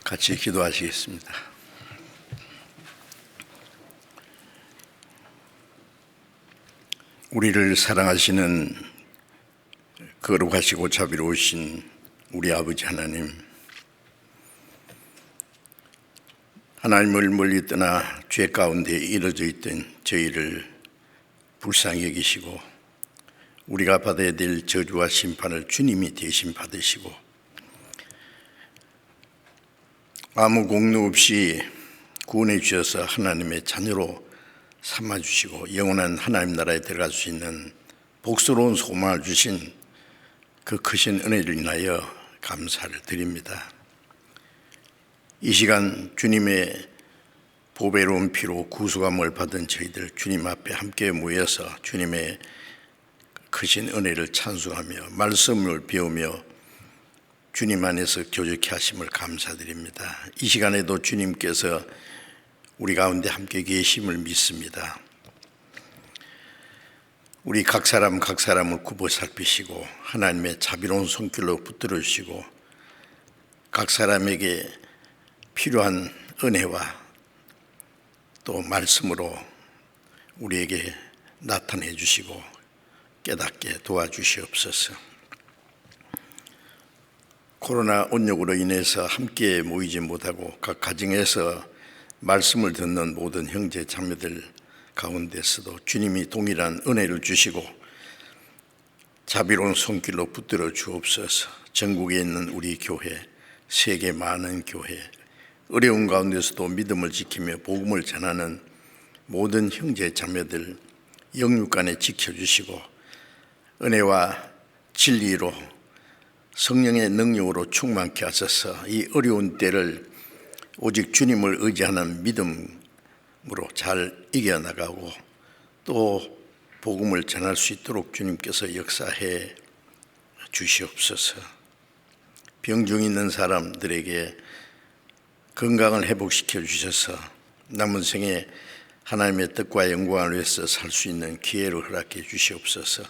같이 기도하시겠습니다. 우리를 사랑하시는 거룩하시고 자비로우신 우리 아버지 하나님, 하나님을 멀리 떠나 죄 가운데 이루어져 있던 저희를 불쌍히 여기시고 우리가 받아야 될 저주와 심판을 주님이 대신 받으시고 아무 공로 없이 구원해 주셔서 하나님의 자녀로 삼아주시고 영원한 하나님 나라에 들어갈 수 있는 복스러운 소망을 주신 그 크신 은혜를 인하여 감사를 드립니다. 이 시간 주님의 보배로운 피로 구속함을 받은 저희들 주님 앞에 함께 모여서 주님의 크신 은혜를 찬송하며 말씀을 배우며 주님 안에서 교제케 하심을 감사드립니다. 이 시간에도 주님께서 우리 가운데 함께 계심을 믿습니다. 우리 각 사람을 굽어 살피시고 하나님의 자비로운 손길로 붙들어 주시고 각 사람에게 필요한 은혜와 또 말씀으로 우리에게 나타내 주시고 깨닫게 도와주시옵소서. 코로나 온역으로 인해서 함께 모이지 못하고 각 가정에서 말씀을 듣는 모든 형제 자매들 가운데서도 주님이 동일한 은혜를 주시고 자비로운 손길로 붙들어 주옵소서. 전국에 있는 우리 교회, 세계 많은 교회, 어려운 가운데서도 믿음을 지키며 복음을 전하는 모든 형제 자매들 영육간에 지켜주시고 은혜와 진리로 성령의 능력으로 충만케 하셔서 이 어려운 때를 오직 주님을 의지하는 믿음으로 잘 이겨나가고 또 복음을 전할 수 있도록 주님께서 역사해 주시옵소서. 병중 있는 사람들에게 건강을 회복시켜 주셔서 남은 생에 하나님의 뜻과 영광을 위해서 살 수 있는 기회를 허락해 주시옵소서.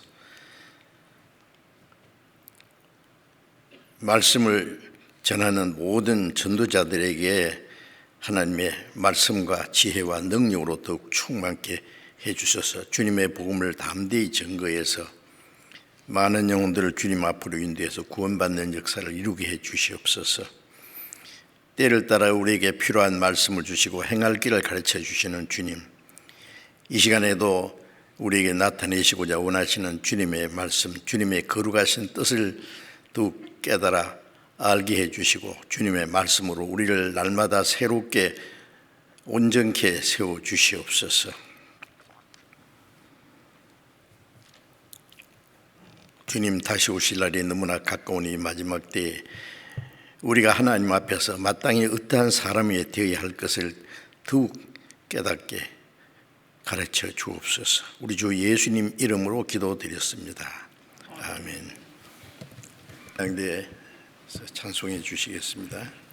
말씀을 전하는 모든 전도자들에게 하나님의 말씀과 지혜와 능력으로 더욱 충만케 해주셔서 주님의 복음을 담대히 증거해서 많은 영혼들을 주님 앞으로 인도해서 구원받는 역사를 이루게 해 주시옵소서. 때를 따라 우리에게 필요한 말씀을 주시고 행할 길을 가르쳐 주시는 주님, 이 시간에도 우리에게 나타내시고자 원하시는 주님의 말씀, 주님의 거룩하신 뜻을 더욱 깨달아 알게 해주시고 주님의 말씀으로 우리를 날마다 새롭게 온전케 세워주시옵소서. 주님 다시 오실 날이 너무나 가까운 이 마지막 때에 우리가 하나님 앞에서 마땅히 어떠한 사람이 되어야 할 것을 더욱 깨닫게 가르쳐 주옵소서. 우리 주 예수님 이름으로 기도드렸습니다. 아멘. 양대에서 찬송해 주시겠습니다.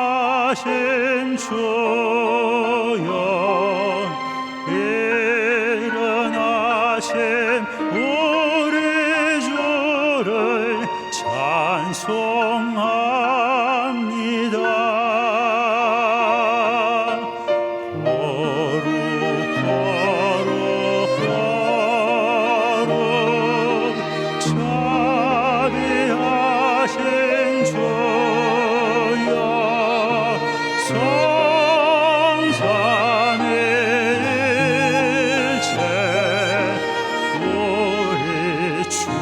전능하신 주여 일어나신 우리 주를 찬송합니다. 자비하신 주여 성삼위일체 우리 주로다.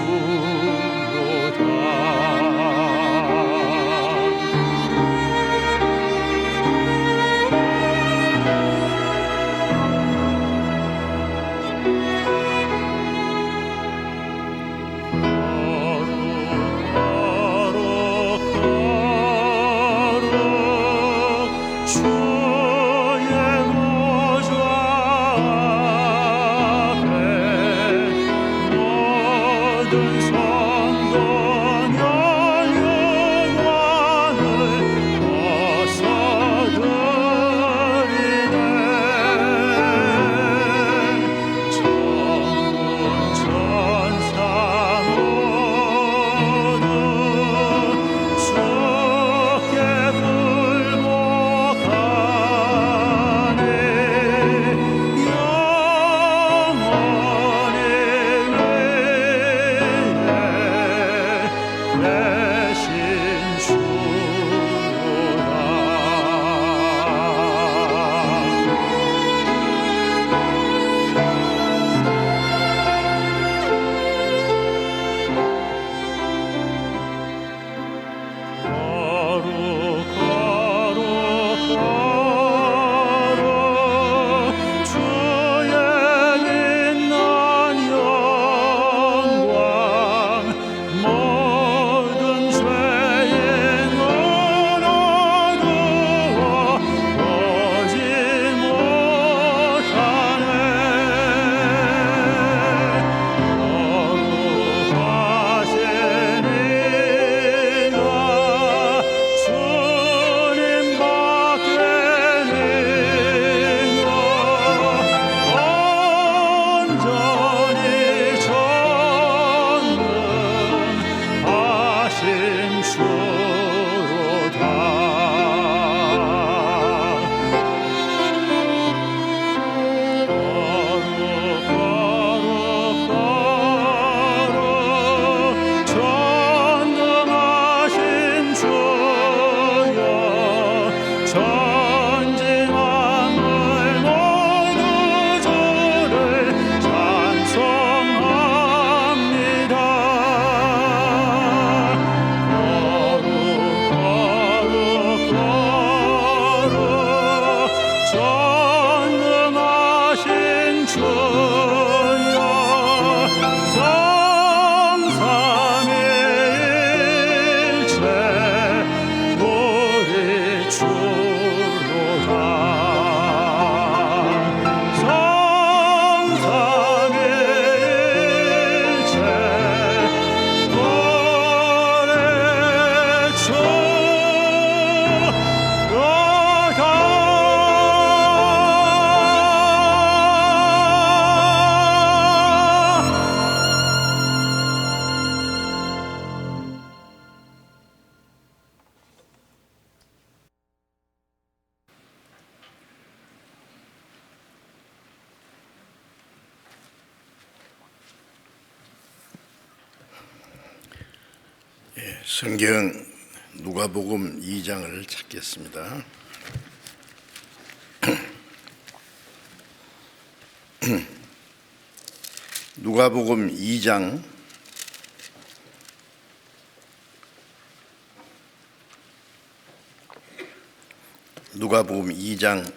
주의 보좌 앞에 모든 성도 영광을 벗어드리네. 천군 천사 모두 주께 굴복하네. 영원히 위에 되신 주로다. 거룩 주의 빛난 영광 모든 죄인 어두워 보지 못하네. 거룩하신 이가 주님밖에 있는가. 온전히 전능하신 주로다. 전능하신 주여 전지만물 모두 주를 찬송합니다. 전능하신 주여 성삼위일체 우리 주로다. 성삼위일체 우리 주로다. 성경 누가복음 2장을 찾겠습니다. 누가복음 2장 1 누가복음 2장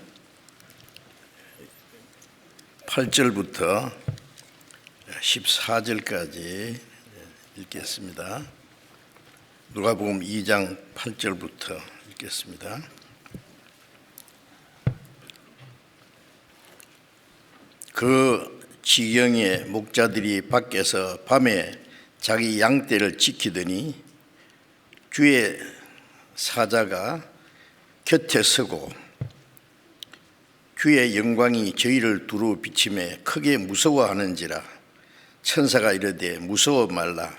8절부터 14절까지 읽겠습니다. 누가복음 2장 8절부터 읽겠습니다. 그 지경에 목자들이 밖에서 밤에 자기 양떼를 지키더니 주의 사자가 곁에 서고 주의 영광이 저희를 두루 비치매 크게 무서워하는지라. 천사가 이르되 무서워 말라.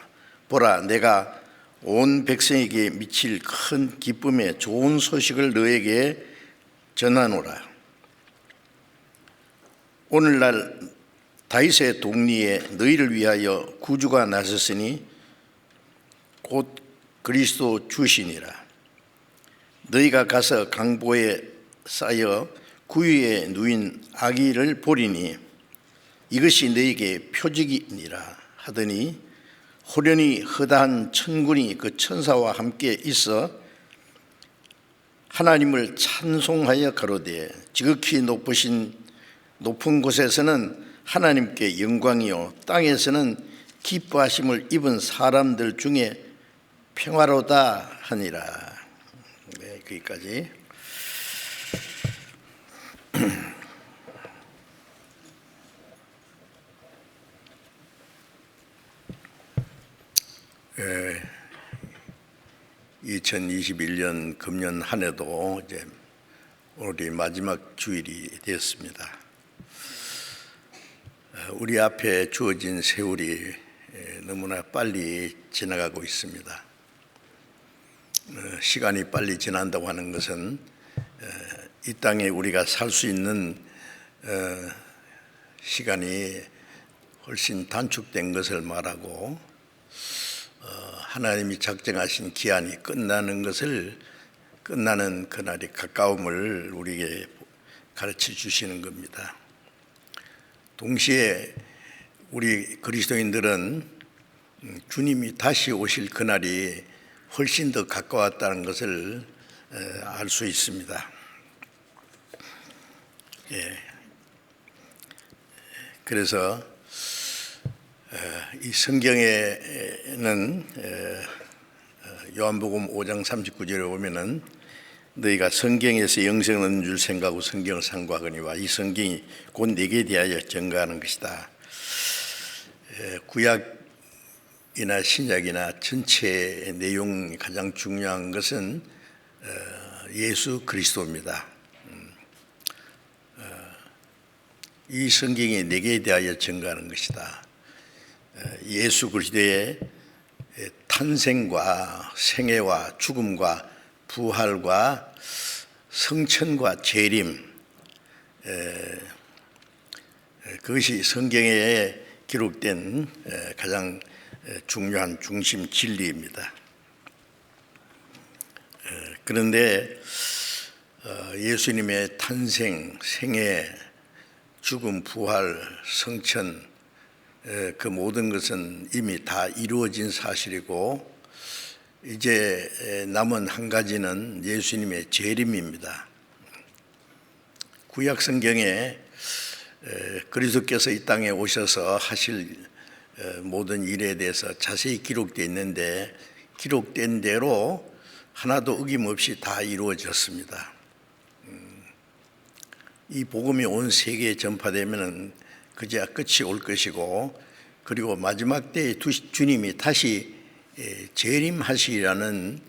보라, 내가 온 백성에게 미칠 큰 기쁨의 좋은 소식을 너에게 전하노라. 오늘날 다윗의 동리에 너희를 위하여 구주가 나섰으니 곧 그리스도 주시니라. 너희가 가서 강보에 쌓여 구유에 누인 아기를 보리니 이것이 너희에게 표적이니라 하더니 호련히 허다한 천군이 그 천사와 함께 있어 하나님을 찬송하여 가로되 지극히 높은 곳에서는 하나님께 영광이요 땅에서는 기뻐하심을 입은 사람들 중에 평화로다 하니라. 네, 거기까지. 예, 2021년 금년 한 해도 이제 오늘이 마지막 주일이 되었습니다. 우리 앞에 주어진 세월이 너무나 빨리 지나가고 있습니다. 시간이 빨리 지난다고 하는 것은 이 땅에 우리가 살 수 있는 시간이 훨씬 단축된 것을 말하고 하나님이 작정하신 기한이 끝나는 그날이 가까움을 우리에게 가르쳐 주시는 겁니다. 동시에 우리 그리스도인들은 주님이 다시 오실 그날이 훨씬 더 가까웠다는 것을 알 수 있습니다. 예. 그래서 이 성경에는 요한복음 5장 39절에 보면은 너희가 성경에서 영생을 얻는 줄 생각하고 성경을 상고하거니와 이 성경이 곧 내게 대하여 증거하는 것이다. 구약이나 신약이나 전체 내용이 가장 중요한 것은 예수 그리스도입니다. 이 성경이 내게 대하여 증거하는 것이다. 예수 그리스도의 탄생과 생애와 죽음과 부활과 성천과 재림, 그것이 성경에 기록된 가장 중요한 중심 진리입니다. 그런데 예수님의 탄생, 생애, 죽음, 부활, 성천, 그 모든 것은 이미 다 이루어진 사실이고 이제 남은 한 가지는 예수님의 재림입니다. 구약 성경에 그리스도께서 이 땅에 오셔서 하실 모든 일에 대해서 자세히 기록되어 있는데 기록된 대로 하나도 어김없이 다 이루어졌습니다. 이 복음이 온 세계에 전파되면 그제야 끝이 올 것이고 그리고 마지막 때에 주님이 다시 재림하시라는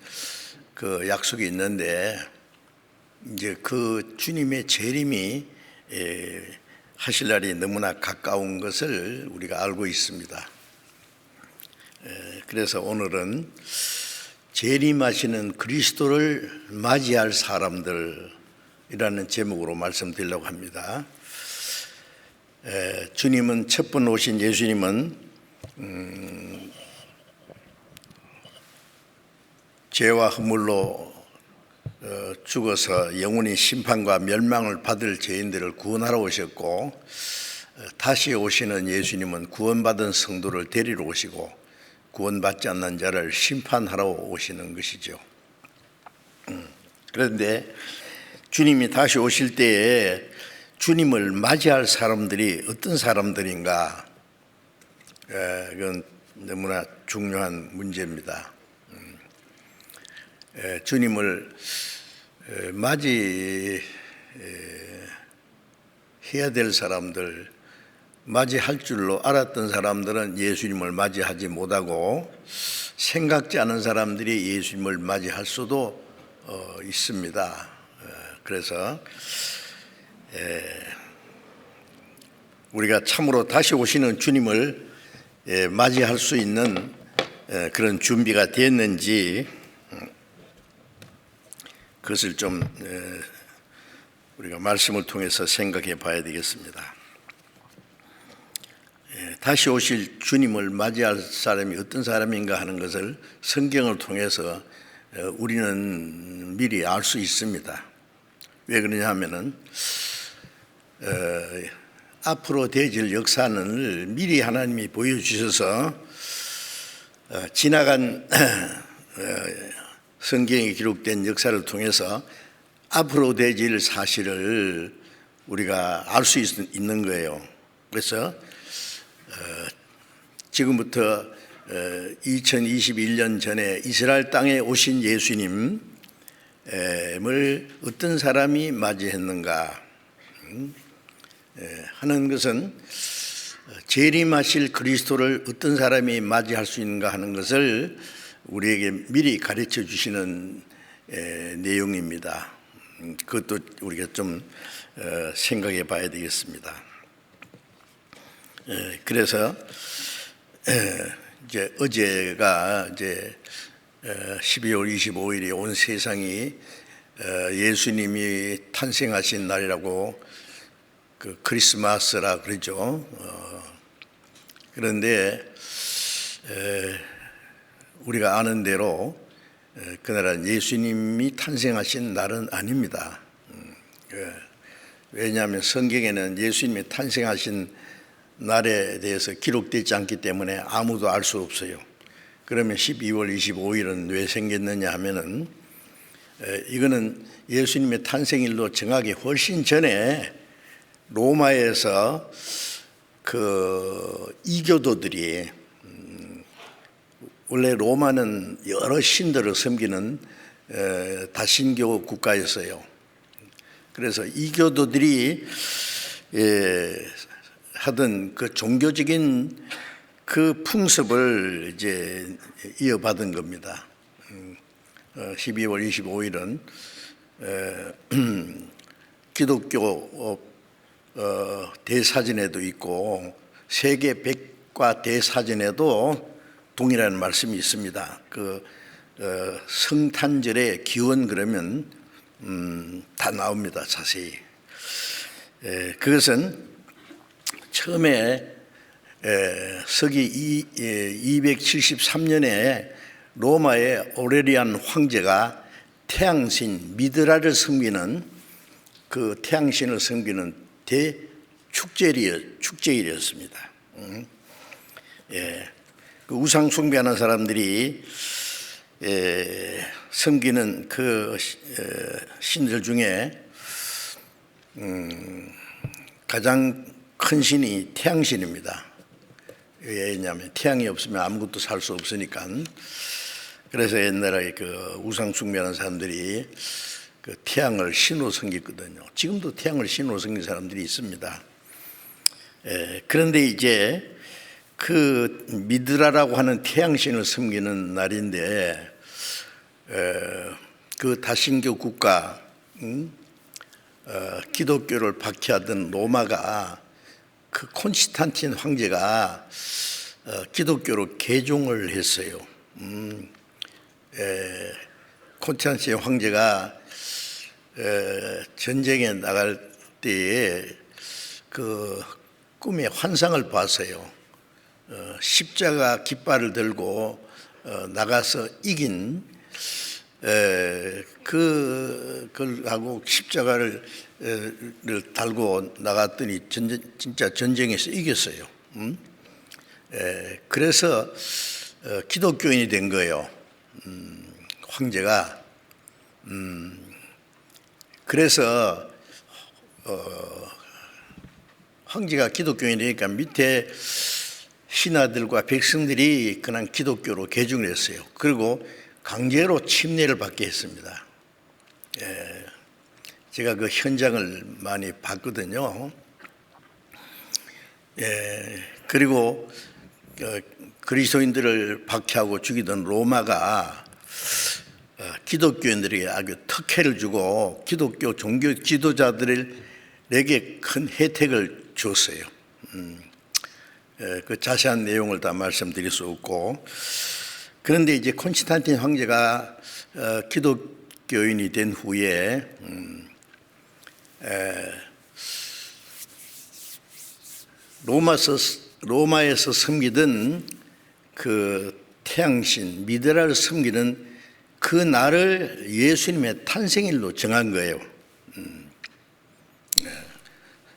그 약속이 있는데 이제 그 주님의 재림이 하실 날이 너무나 가까운 것을 우리가 알고 있습니다. 그래서 오늘은 재림하시는 그리스도를 맞이할 사람들이라는 제목으로 말씀드리려고 합니다. 주님은 첫 번 오신 예수님은 죄와 허물로 죽어서 영원히 심판과 멸망을 받을 죄인들을 구원하러 오셨고 다시 오시는 예수님은 구원받은 성도를 데리러 오시고 구원받지 않는 자를 심판하러 오시는 것이죠. 그런데 주님이 다시 오실 때에 주님을 맞이할 사람들이 어떤 사람들인가? 그건 너무나 중요한 문제입니다. 주님을 맞이해야 될 사람들, 맞이할 줄로 알았던 사람들은 예수님을 맞이하지 못하고 생각지 않은 사람들이 예수님을 맞이할 수도 있습니다. 그래서 우리가 참으로 다시 오시는 주님을 맞이할 수 있는 그런 준비가 됐는지 그것을 좀 우리가 말씀을 통해서 생각해 봐야 되겠습니다. 다시 오실 주님을 맞이할 사람이 어떤 사람인가 하는 것을 성경을 통해서 우리는 미리 알 수 있습니다. 왜 그러냐 하면은 앞으로 되어질 역사는 미리 하나님이 보여주셔서 지나간 성경에 기록된 역사를 통해서 앞으로 되어질 사실을 우리가 알 수 있는 거예요. 그래서 지금부터 2021년 전에 이스라엘 땅에 오신 예수님을 어떤 사람이 맞이했는가 하는 것은 재림하실 그리스도를 어떤 사람이 맞이할 수 있는가 하는 것을 우리에게 미리 가르쳐 주시는 내용입니다. 그것도 우리가 좀 생각해 봐야 되겠습니다. 그래서 이제 어제가 이제 12월 25일이 온 세상이 예수님이 탄생하신 날이라고 그 크리스마스라 그러죠. 그런데 우리가 아는 대로 그날은 예수님이 탄생하신 날은 아닙니다. 왜냐하면 성경에는 예수님이 탄생하신 날에 대해서 기록되지 않기 때문에 아무도 알 수 없어요. 그러면 12월 25일은 왜 생겼느냐 하면은 이거는 예수님의 탄생일로 정하기 훨씬 전에 로마에서 그 이교도들이 원래 로마는 여러 신들을 섬기는 다신교 국가였어요. 그래서 이교도들이 하던 그 종교적인 그 풍습을 이제 이어받은 겁니다. 12월 25일은 기독교 대사전에도 있고 세계 백과 대사전에도 동일한 말씀이 있습니다. 그 성탄절의 기원 그러면 다 나옵니다. 자세히. 그것은 처음에 서기 273년에 로마의 오레리안 황제가 태양신 미드라를 섬기는 그 태양신을 섬기는 대축제일이었습니다. 그 우상 숭배하는 사람들이 섬기는 그 신들 중에 가장 큰 신이 태양신입니다. 왜냐하면 태양이 없으면 아무것도 살 수 없으니까. 그래서 옛날에 그 우상 숭배하는 사람들이 그 태양을 신으로 섬겼거든요. 지금도 태양을 신으로 섬기는 사람들이 있습니다. 그런데 이제 그 미드라라고 하는 태양신을 섬기는 날인데 그 다신교 국가 기독교를 박해하던 로마가 그 콘스탄틴 황제가 기독교로 개종을 했어요. 콘스탄틴 황제가 전쟁에 나갈 때에 그 꿈에 환상을 봤어요. 십자가 깃발을 들고 나가서 이긴 그걸하고 십자가를 달고 나갔더니 진짜 전쟁에서 이겼어요. 그래서 기독교인이 된 거예요. 황제가 그래서 황제가 기독교인이니까 밑에 신하들과 백성들이 그냥 기독교로 개종을 했어요. 그리고 강제로 침례를 받게 했습니다. 제가 그 현장을 많이 봤거든요. 그리고 그리스도인들을 박해하고 죽이던 로마가 기독교인들에게 아주 특혜를 주고 기독교 종교 지도자들에게 큰 혜택을 줬어요. 그 자세한 내용을 다 말씀드릴 수 없고, 그런데 이제 콘스탄틴 황제가 기독교인이 된 후에 로마에서 섬기던 그 태양신 미드라를 섬기는 그 날을 예수님의 탄생일로 정한 거예요.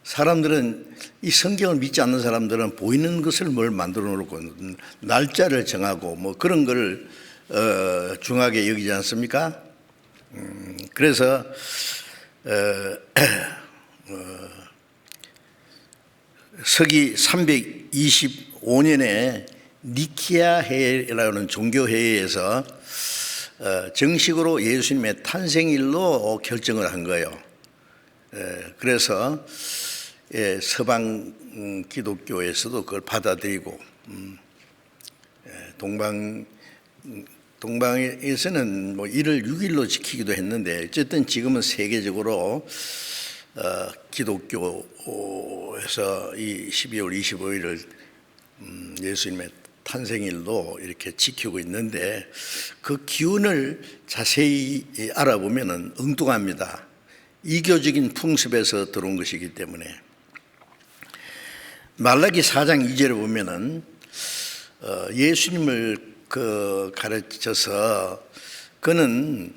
사람들은 이 성경을 믿지 않는 사람들은 보이는 것을 뭘 만들어 놓고 날짜를 정하고 뭐 그런 걸 중하게 여기지 않습니까? 그래서 서기 325년에 니키아 회의라는 종교회의에서 정식으로 예수님의 탄생일로 결정을 한 거예요. 그래서 서방 기독교에서도 그걸 받아들이고 동방에서는 뭐 1월 6일로 지키기도 했는데 어쨌든 지금은 세계적으로 기독교에서 이 12월 25일을 예수님의 탄생일로 이렇게 지키고 있는데 그 기운을 자세히 알아보면 엉뚱합니다. 이교적인 풍습에서 들어온 것이기 때문에. 말라기 4장 2절에 보면은 예수님을 가르쳐서 그는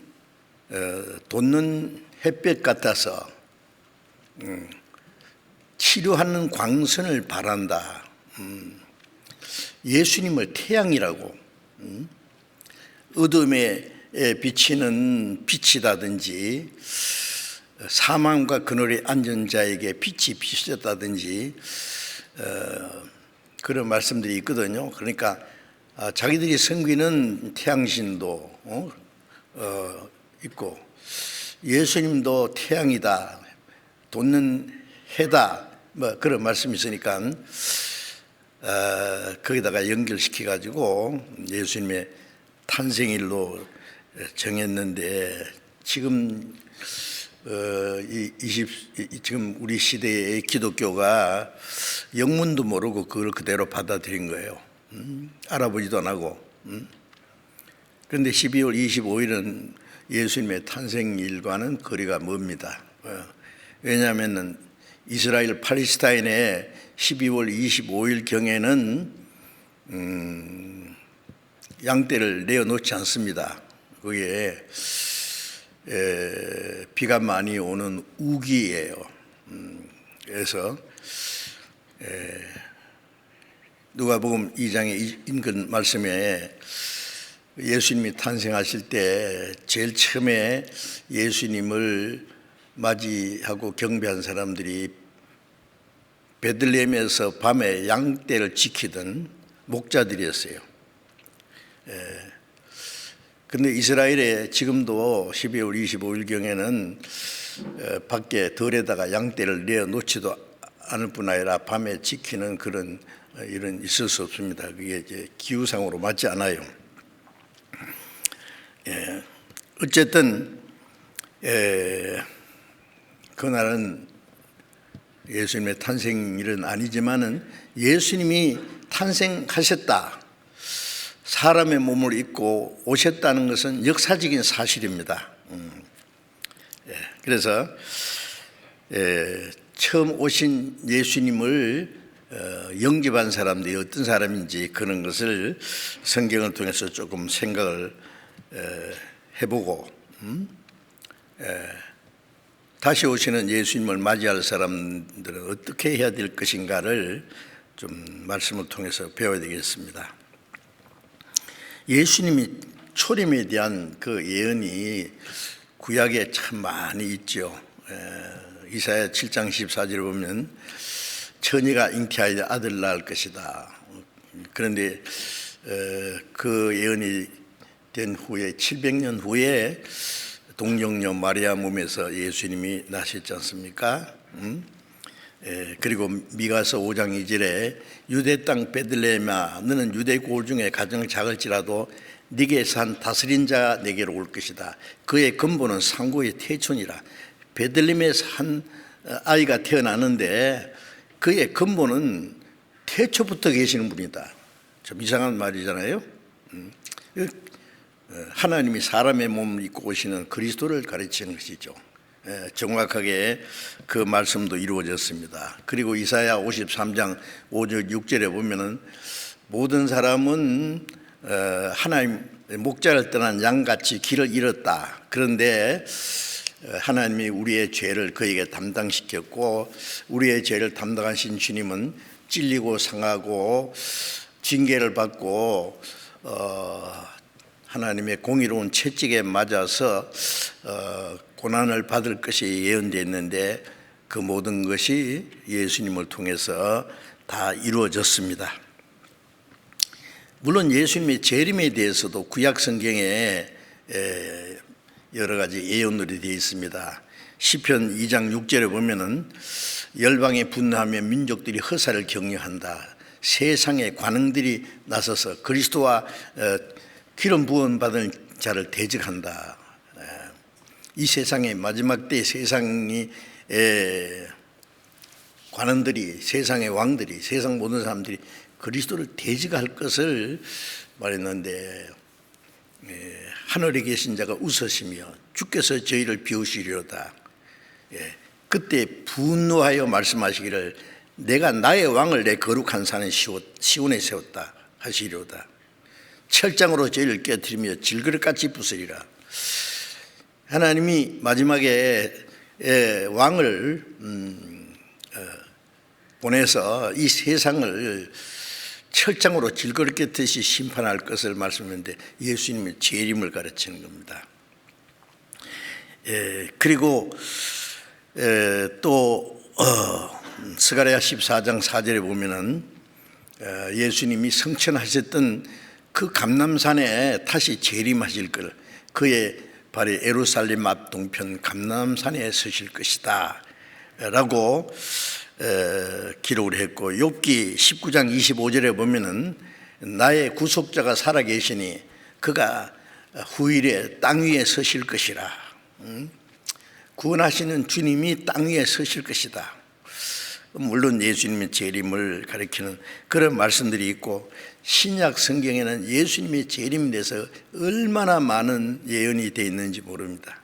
돋는 햇볕 같아서 치료하는 광선을 바란다. 예수님을 태양이라고, 어둠에 비치는 빛이라든지 사망과 그늘에 앉은 자에게 빛이 비쳤다든지 그런 말씀들이 있거든요. 그러니까 자기들이 섬기는 태양신도 있고 예수님도 태양이다, 돋는 해다, 뭐 그런 말씀이 있으니까 거기다가 연결시켜 가지고 예수님의 탄생일로 정했는데 지금 지금 우리 시대의 기독교가 영문도 모르고 그걸 그대로 받아들인 거예요. 알아보지도 안 하고. 그런데 12월 25일은 예수님의 탄생일과는 거리가 멉니다. 왜냐하면 이스라엘 팔레스타인에 12월 25일 경에는 양떼를 내어놓지 않습니다. 그게 비가 많이 오는 우기예요. 그래서 누가복음 2장의 인근 말씀에 예수님이 탄생하실 때 제일 처음에 예수님을 맞이하고 경배한 사람들이 베들레헴에서 밤에 양떼를 지키던 목자들이었어요. 근데 이스라엘에 지금도 12월 25일경에는 밖에 덜에다가 양떼를 내어놓지도 않을 뿐 아니라 밤에 지키는 그런 일은 있을 수 없습니다. 그게 이제 기후상으로 맞지 않아요. 어쨌든 그날은 예수님의 탄생일은 아니지만은 예수님이 탄생하셨다, 사람의 몸을 입고 오셨다는 것은 역사적인 사실입니다. 그래서 처음 오신 예수님을 영접한 사람들이 어떤 사람인지 그런 것을 성경을 통해서 조금 생각을 해보고 다시 오시는 예수님을 맞이할 사람들은 어떻게 해야 될 것인가를 좀 말씀을 통해서 배워야 되겠습니다. 예수님이 초림에 대한 그 예언이 구약에 참 많이 있죠. 이사야 7장 14절에 보면 처녀가 잉태하여 아들 낳을 것이다. 그런데 그 예언이 된 후에 700년 후에 동정녀 마리아 몸에서 예수님이 나셨지 않습니까? 그리고 미가서 5장 2절에 유대 땅 베들레헴아 너는 유대 고을 중에 가정 작을지라도 네게 산 다스린 자 내게로 올 것이다. 그의 근본은 상고의 태촌이라. 베들레헴에서 한 아이가 태어나는데 그의 근본은 태초부터 계시는 분이다. 좀 이상한 말이잖아요. 하나님이 사람의 몸을 입고 오시는 그리스도를 가르치는 것이죠. 정확하게 그 말씀도 이루어졌습니다. 그리고 이사야 53장 5절 6절에 보면은 모든 사람은 하나님 목자를 떠난 양같이 길을 잃었다. 그런데 하나님이 우리의 죄를 그에게 담당시켰고 우리의 죄를 담당하신 주님은 찔리고 상하고 징계를 받고 하나님의 공의로운 채찍에 맞아서 고난을 받을 것이 예언되었는데 그 모든 것이 예수님을 통해서 다 이루어졌습니다. 물론 예수님의 재림에 대해서도 구약 성경에 여러 가지 예언들이 되어 있습니다. 시편 2장 6절에 보면은 열방에 분노하며 민족들이 허사를 격려한다. 세상의 관원들이 나서서 그리스도와 기름 부은 받은 자를 대적한다. 이 세상의 마지막 때 세상이 관원들이 세상의 왕들이 세상 모든 사람들이 그리스도를 대적할 것을 말했는데 하늘에 계신 자가 웃으시며 주께서 저희를 비우시리로다. 그때 분노하여 말씀하시기를 내가 나의 왕을 내 거룩한 산에 시온에 세웠다 하시리로다. 철장으로 저희를 깨뜨리며 질그릇같이 부수리라. 하나님이 마지막에 왕을 보내서 이 세상을 철장으로 질그릇 깨듯이 심판할 것을 말씀했는데 예수님의 재림을 가르치는 겁니다. 그리고 또 스가랴 14장 4절에 보면은 예수님이 성천하셨던 그 감람산에 다시 재림하실 걸 그의 발이 예루살렘 앞 동편 감람산에 서실 것이다 라고 기록을 했고 욥기 19장 25절에 보면은 나의 구속자가 살아계시니 그가 후일에 땅 위에 서실 것이라. 구원하시는 주님이 땅 위에 서실 것이다. 물론 예수님의 재림을 가리키는 그런 말씀들이 있고 신약 성경에는 예수님의 재림에 대해서 얼마나 많은 예언이 되어 있는지 모릅니다.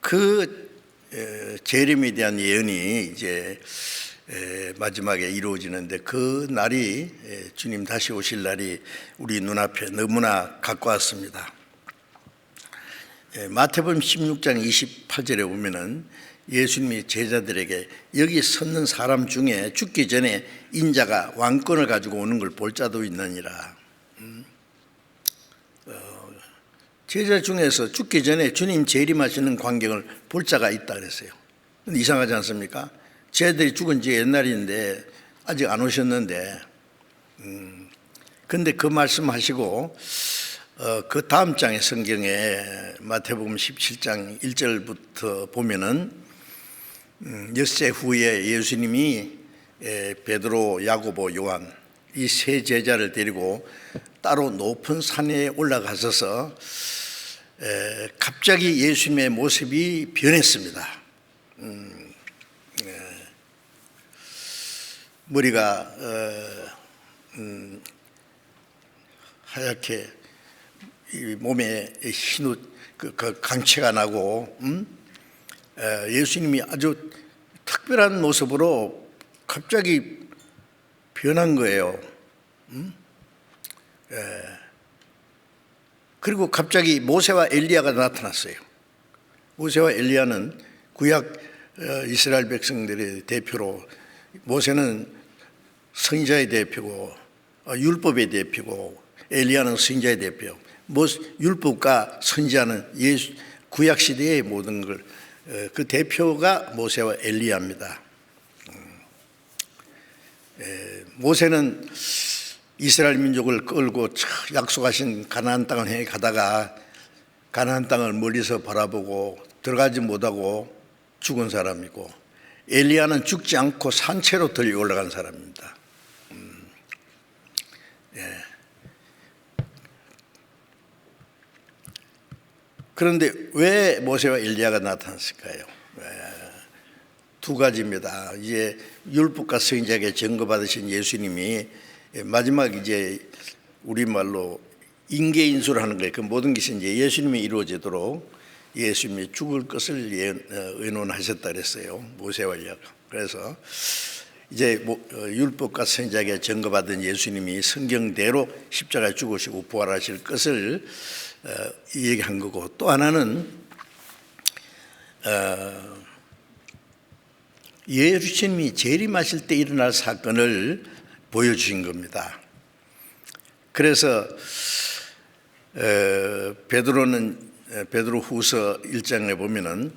그 재림에 대한 예언이 이제 마지막에 이루어지는데 그 날이 주님 다시 오실 날이 우리 눈앞에 너무나 가까웠습니다. 마태복음 16장 28절에 보면은 예수님이 제자들에게 여기 섰는 사람 중에 죽기 전에 인자가 왕권을 가지고 오는 걸 볼 자도 있느니라. 제자 중에서 죽기 전에 주님 재림하시는 광경을 볼 자가 있다 그랬어요. 근데 이상하지 않습니까? 제자들이 죽은 지 옛날인데 아직 안 오셨는데 근데 그 말씀하시고 그 다음 장의 성경에 마태복음 17장 1절부터 보면은 엿새 후에 예수님이 베드로, 야고보, 요한 이 세 제자를 데리고 따로 높은 산에 올라가셔서 갑자기 예수님의 모습이 변했습니다. 머리가 하얗게 몸에 흰옷 그 강체가 나고 예수님이 아주 특별한 모습으로 갑자기 변한 거예요. 그리고 갑자기 모세와 엘리야가 나타났어요. 모세와 엘리야는 구약 이스라엘 백성들의 대표로 모세는 선지자의 대표고 율법의 대표고 엘리야는 선지자의 대표. 율법과 선지자는 구약 시대의 모든 걸 그 대표가 모세와 엘리야입니다. 모세는 이스라엘 민족을 끌고 약속하신 가나안 땅을 향해 가다가 가나안 땅을 멀리서 바라보고 들어가지 못하고 죽은 사람이고, 엘리야는 죽지 않고 산채로 들려 올라간 사람입니다. 그런데 왜 모세와 엘리야가 나타났을까요? 두 가지입니다. 이제 율법과 선지자에게 증거받으신 예수님이 마지막 이제 우리말로 인계인수를 하는 거예요. 그 모든 것이 이제 예수님이 이루어지도록 예수님이 죽을 것을 의논하셨다 그랬어요. 모세와 엘리야가. 그래서 이제 율법과 선지자에게 증거받은 예수님이 성경대로 십자가에 죽으시고 부활하실 것을 얘기한 거고, 또 하나는 예수님이 재림하실 때 일어날 사건을 보여주신 겁니다. 그래서 베드로후서 1장에 보면은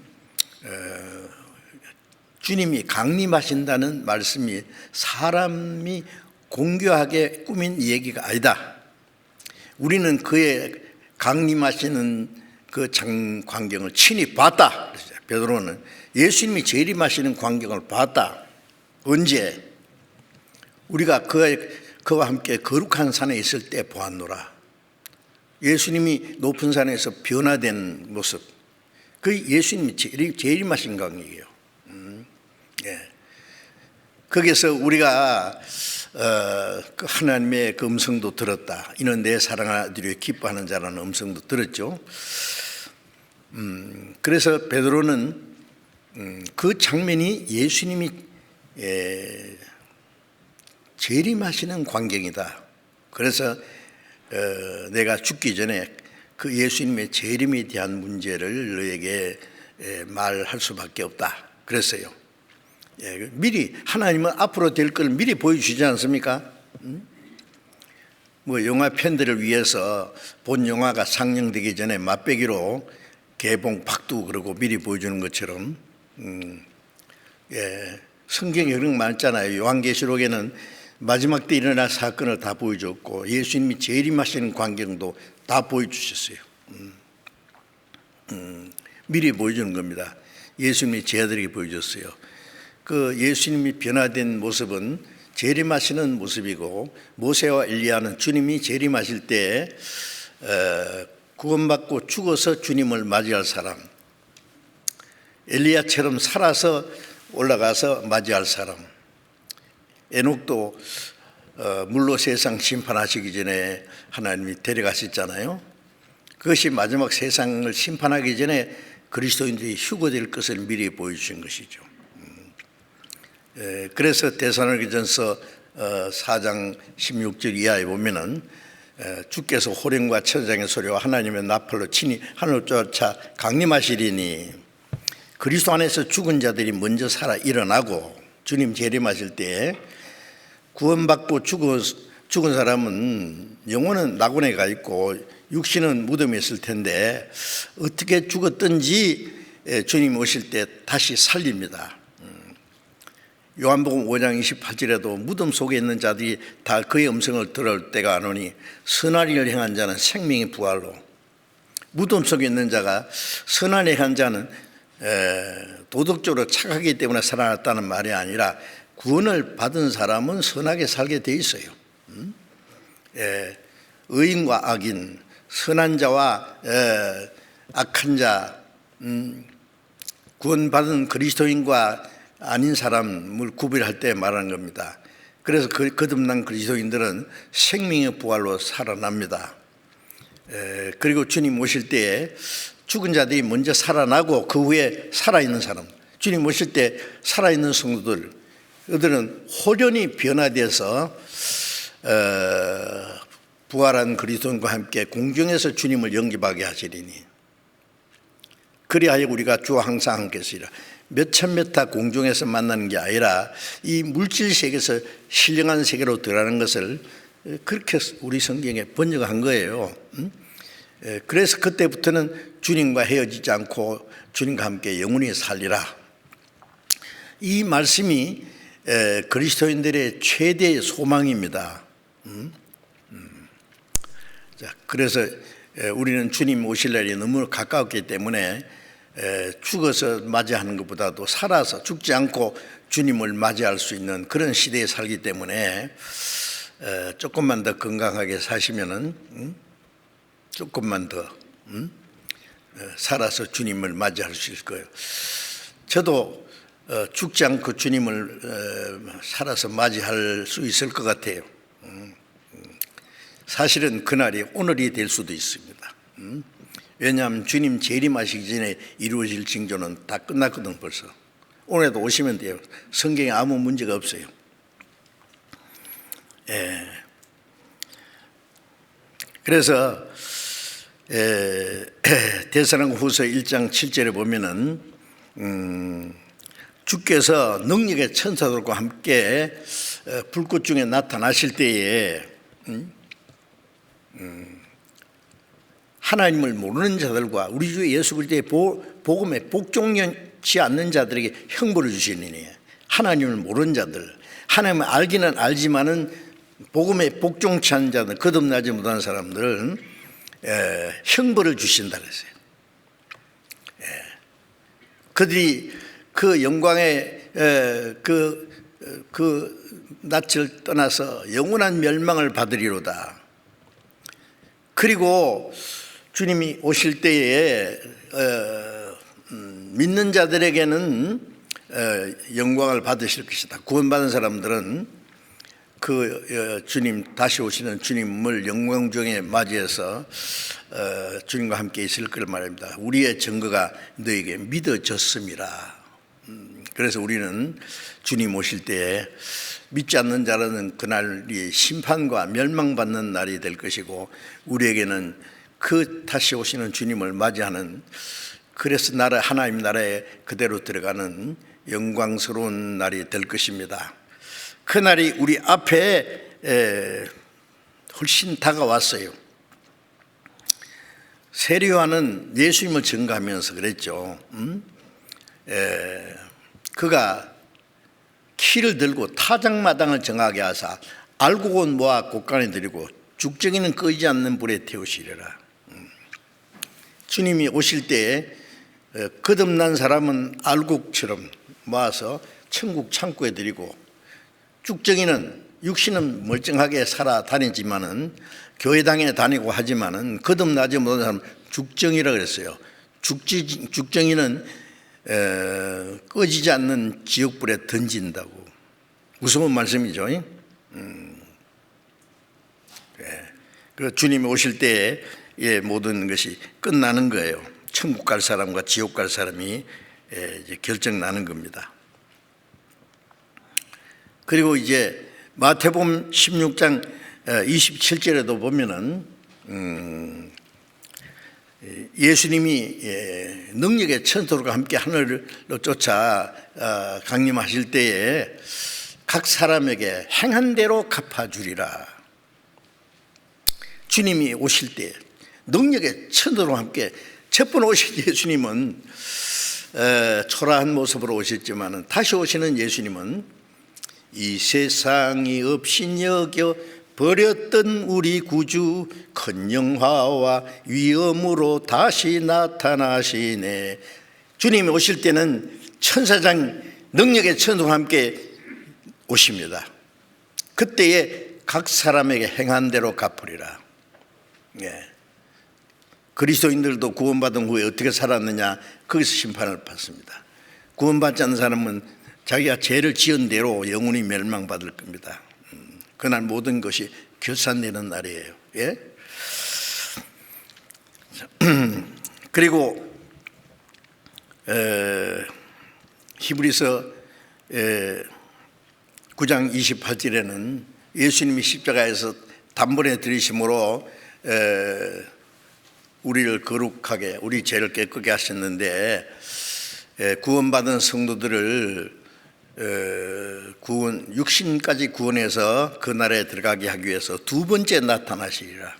주님이 강림하신다는 말씀이 사람이 공교하게 꾸민 얘기가 아니다. 우리는 그의 강림하시는 그 광경을 친히 봤다. 베드로는 예수님이 재림하시는 광경을 봤다. 언제? 우리가 그와 함께 거룩한 산에 있을 때 보았노라. 예수님이 높은 산에서 변화된 모습, 그 예수님이 재림하신 광경이에요. 거기서 우리가 그 하나님의 그 음성도 들었다. 이는 내 사랑하는 아들이 기뻐하는 자라는 음성도 들었죠. 그래서 베드로는 그 장면이 예수님이 재림하시는 광경이다. 그래서 내가 죽기 전에 그 예수님의 재림에 대한 문제를 너에게 말할 수밖에 없다. 그랬어요. 미리 하나님은 앞으로 될 걸 미리 보여주지 않습니까? 영화 팬들을 위해서 본 영화가 상영되기 전에 맛배기로 개봉 박두 그러고 미리 보여주는 것처럼 성경에 그런 거 많잖아요. 요한계시록에는 마지막 때 일어날 사건을 다 보여줬고 예수님이 재림하시는 광경도 다 보여주셨어요. 미리 보여주는 겁니다. 예수님이 제 아들에게 보여줬어요. 그 예수님이 변화된 모습은 재림하시는 모습이고, 모세와 엘리야는 주님이 재림하실 때 구원받고 죽어서 주님을 맞이할 사람, 엘리야처럼 살아서 올라가서 맞이할 사람. 에녹도 물로 세상 심판하시기 전에 하나님이 데려가셨잖아요. 그것이 마지막 세상을 심판하기 전에 그리스도인들이 휴거될 것을 미리 보여주신 것이죠. 그래서 데살로니가전서 4장 16절 이하에 보면은 주께서 호령과 천장의 소리와 하나님의 나팔로 친히 하늘을 쫓아 강림하시리니 그리스도 안에서 죽은 자들이 먼저 살아 일어나고, 주님 재림하실 때 구원받고 죽은 사람은 영혼은 낙원에 가 있고 육신은 무덤에 있을 텐데 어떻게 죽었든지 주님 오실 때 다시 살립니다. 요한복음 5장 28절에도 무덤 속에 있는 자들이 다 그의 음성을 들을 때가 안 오니 선한 일을 행한 자는 생명의 부활로, 무덤 속에 있는 자가 선한 일을 한 자는 도덕적으로 착하기 때문에 살아났다는 말이 아니라 구원을 받은 사람은 선하게 살게 돼 있어요. 의인과 악인, 선한 자와 악한 자, 구원받은 그리스도인과 아닌 사람을 구별할 때 말하는 겁니다. 그래서 거듭난 그리스도인들은 생명의 부활로 살아납니다. 그리고 주님 오실 때에 죽은 자들이 먼저 살아나고 그 후에 살아있는 사람, 주님 오실 때 살아있는 성도들, 그들은 호련히 변화돼서 부활한 그리스도인과 함께 공중에서 주님을 영접하게 하시리니, 그리하여 우리가 주와 항상 함께 있으리라. 몇천 메타 공중에서 만나는 게 아니라 이 물질 세계에서 신령한 세계로 들어가는 것을 그렇게 우리 성경에 번역한 거예요. 그래서 그때부터는 주님과 헤어지지 않고 주님과 함께 영원히 살리라. 이 말씀이 그리스도인들의 최대의 소망입니다. 자, 그래서 우리는 주님 오실 날이 너무 가까웠기 때문에 죽어서 맞이하는 것보다도 살아서 죽지 않고 주님을 맞이할 수 있는 그런 시대에 살기 때문에 조금만 더 건강하게 사시면은 조금만 더 살아서 주님을 맞이할 수 있을 거예요. 저도 죽지 않고 주님을 살아서 맞이할 수 있을 것 같아요. 사실은 그날이 오늘이 될 수도 있습니다. 왜냐하면 주님 재림하시기 전에 이루어질 징조는 다 끝났거든 벌써. 오늘도 오시면 돼요. 성경에 아무 문제가 없어요. 그래서 데살로니가후서 1장 7절에 보면은 주께서 능력의 천사들과 함께 불꽃 중에 나타나실 때에 하나님을 모르는 자들과 우리 주 예수 그리스도의 복음에 복종치 않는 자들에게 형벌을 주시느니, 하나님을 모르는 자들, 하나님을 알기는 알지만은 복음에 복종치 않는 자들, 거듭나지 못한 사람들은 형벌을 주신다 그랬어요. 그들이 그 영광의 그 낯을 떠나서 영원한 멸망을 받으리로다. 그리고 주님이 오실 때에 믿는 자들에게는 영광을 받으실 것이다. 구원받은 사람들은 그 주님, 다시 오시는 주님을 영광 중에 맞이해서 주님과 함께 있을 걸 말합니다. 우리의 증거가 너에게 믿어졌음이라. 그래서 우리는 주님 오실 때에 믿지 않는 자라는 그날이 심판과 멸망받는 날이 될 것이고, 우리에게는 그 다시 오시는 주님을 맞이하는, 그래서 하나님 나라에 그대로 들어가는 영광스러운 날이 될 것입니다. 그 날이 우리 앞에 훨씬 다가왔어요. 세례요한은 예수님을 증거하면서 그랬죠. 그가 키를 들고 타작마당을 정하게 하사 알곡은 모아 곳간에 들이고 죽정이는 끄지 않는 불에 태우시리라. 주님이 오실 때에 거듭난 사람은 알곡처럼 모아서 천국 창고에 들이고, 죽정이는 육신은 멀쩡하게 살아 다니지만은 교회당에 다니고 하지만은 거듭나지 못한 사람 죽정이라 그랬어요. 죽정이는 꺼지지 않는 지옥불에 던진다고. 무서운 말씀이죠. 그 주님이 오실 때에 모든 것이 끝나는 거예요. 천국 갈 사람과 지옥 갈 사람이 이제 결정 나는 겁니다. 그리고 이제 마태복음 16장 27절에도 보면은 예수님이 능력의 천사들과 함께 하늘로 쫓아 강림하실 때에 각 사람에게 행한 대로 갚아주리라. 주님이 오실 때 능력의 천사들과 함께 첫 번 오신 예수님은 초라한 모습으로 오셨지만, 다시 오시는 예수님은 이 세상이 없인 여겨 버렸던 우리 구주 큰 영화와 위엄으로 다시 나타나시네. 주님이 오실 때는 천사장 능력의 천사와 함께 오십니다. 그때에 각 사람에게 행한 대로 갚으리라. 그리스도인들도 구원받은 후에 어떻게 살았느냐, 거기서 심판을 받습니다. 구원받지 않는 사람은 자기가 죄를 지은 대로 영원히 멸망받을 겁니다. 그날 모든 것이 결산되는 날이에요. 그리고 히브리서 9장 28절에는 예수님이 십자가에서 단번에 들이심으로 우리를 거룩하게, 우리 죄를 깨끗게 하셨는데, 구원받은 성도들을 구원, 육신까지 구원해서 그 나라에 들어가게 하기 위해서 두 번째 나타나시리라.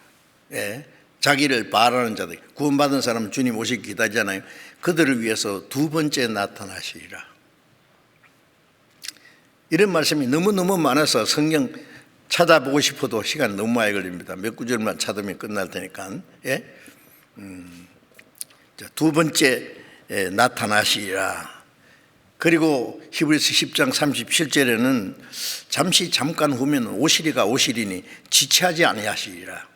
예, 자기를 바라는 자들, 구원받은 사람은 주님 오시기 기다리잖아요. 그들을 위해서 두 번째 나타나시리라. 이런 말씀이 너무너무 많아서 성경 찾아보고 싶어도 시간 너무 많이 걸립니다. 몇 구절만 찾으면 끝날 테니까. 예? 두 번째 나타나시리라. 그리고 히브리서 10장 37절에는 잠깐 후면 오시리가 오시리니 지체하지 아니하시리라.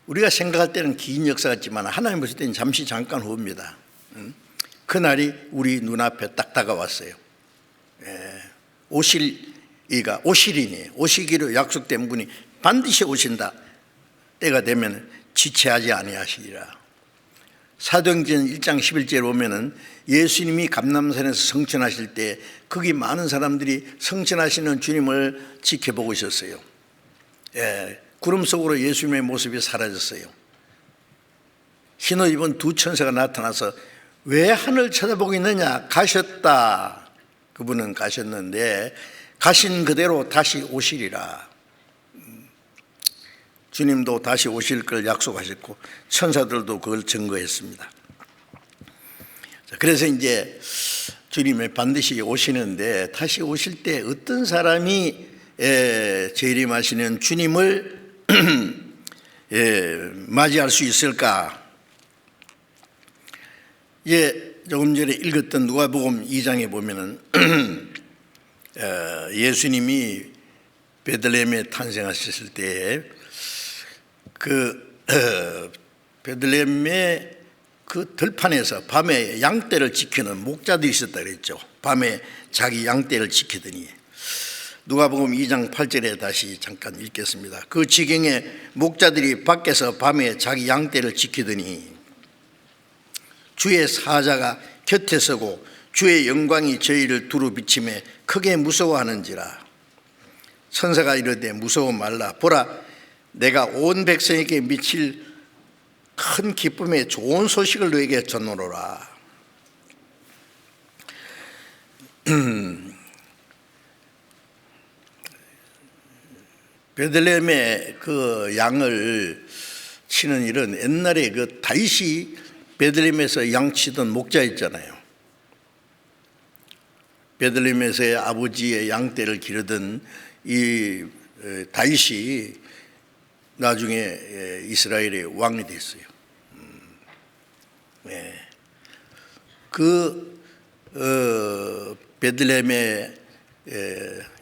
우리가 생각할 때는 긴 역사 같지만 하나님 보실 때는 잠깐 후입니다. 그날이 우리 눈앞에 딱 다가왔어요. 오시리니 오시기로 약속된 분이 반드시 오신다. 때가 되면 지체하지 아니하시리라. 사도행전 1장 11절에 보면은 예수님이 감람산에서 성천하실 때 거기 많은 사람들이 성천하시는 주님을 지켜보고 있었어요. 구름 속으로 예수님의 모습이 사라졌어요. 흰옷 입은 두 천사가 나타나서 왜 하늘 쳐다보고 있느냐? 가셨다. 그분은 가셨는데 가신 그대로 다시 오시리라. 주님도 다시 오실 걸 약속하셨고 천사들도 그걸 증거했습니다. 그래서 이제 주님이 반드시 오시는데 다시 오실 때 어떤 사람이 재림하시는 주님을 맞이할 수 있을까? 조금 전에 읽었던 누가복음 2장에 보면은 예수님이 베들레헴에 탄생하셨을 때 베들레헴의 그 들판에서 밤에 양떼를 지키는 목자들이 있었다 그랬죠. 밤에 자기 양떼를 지키더니 누가복음 2장 8절에 다시 잠깐 읽겠습니다. 그 지경에 목자들이 밖에서 밤에 자기 양떼를 지키더니 주의 사자가 곁에 서고 주의 영광이 저희를 두루 비치매 크게 무서워하는지라. 천사가 이르되 무서워 말라. 보라, 내가 온 백성에게 미칠 큰 기쁨의 좋은 소식을 너에게 전하노라. 베들레헴에 그 양을 치는 일은 옛날에 그 다윗이 베들레헴에서 양 치던 목자 있잖아요. 베들레헴에서의 아버지의 양떼를 기르던 이 다윗이 나중에 이스라엘의 왕이 됐어요. 베들레헴에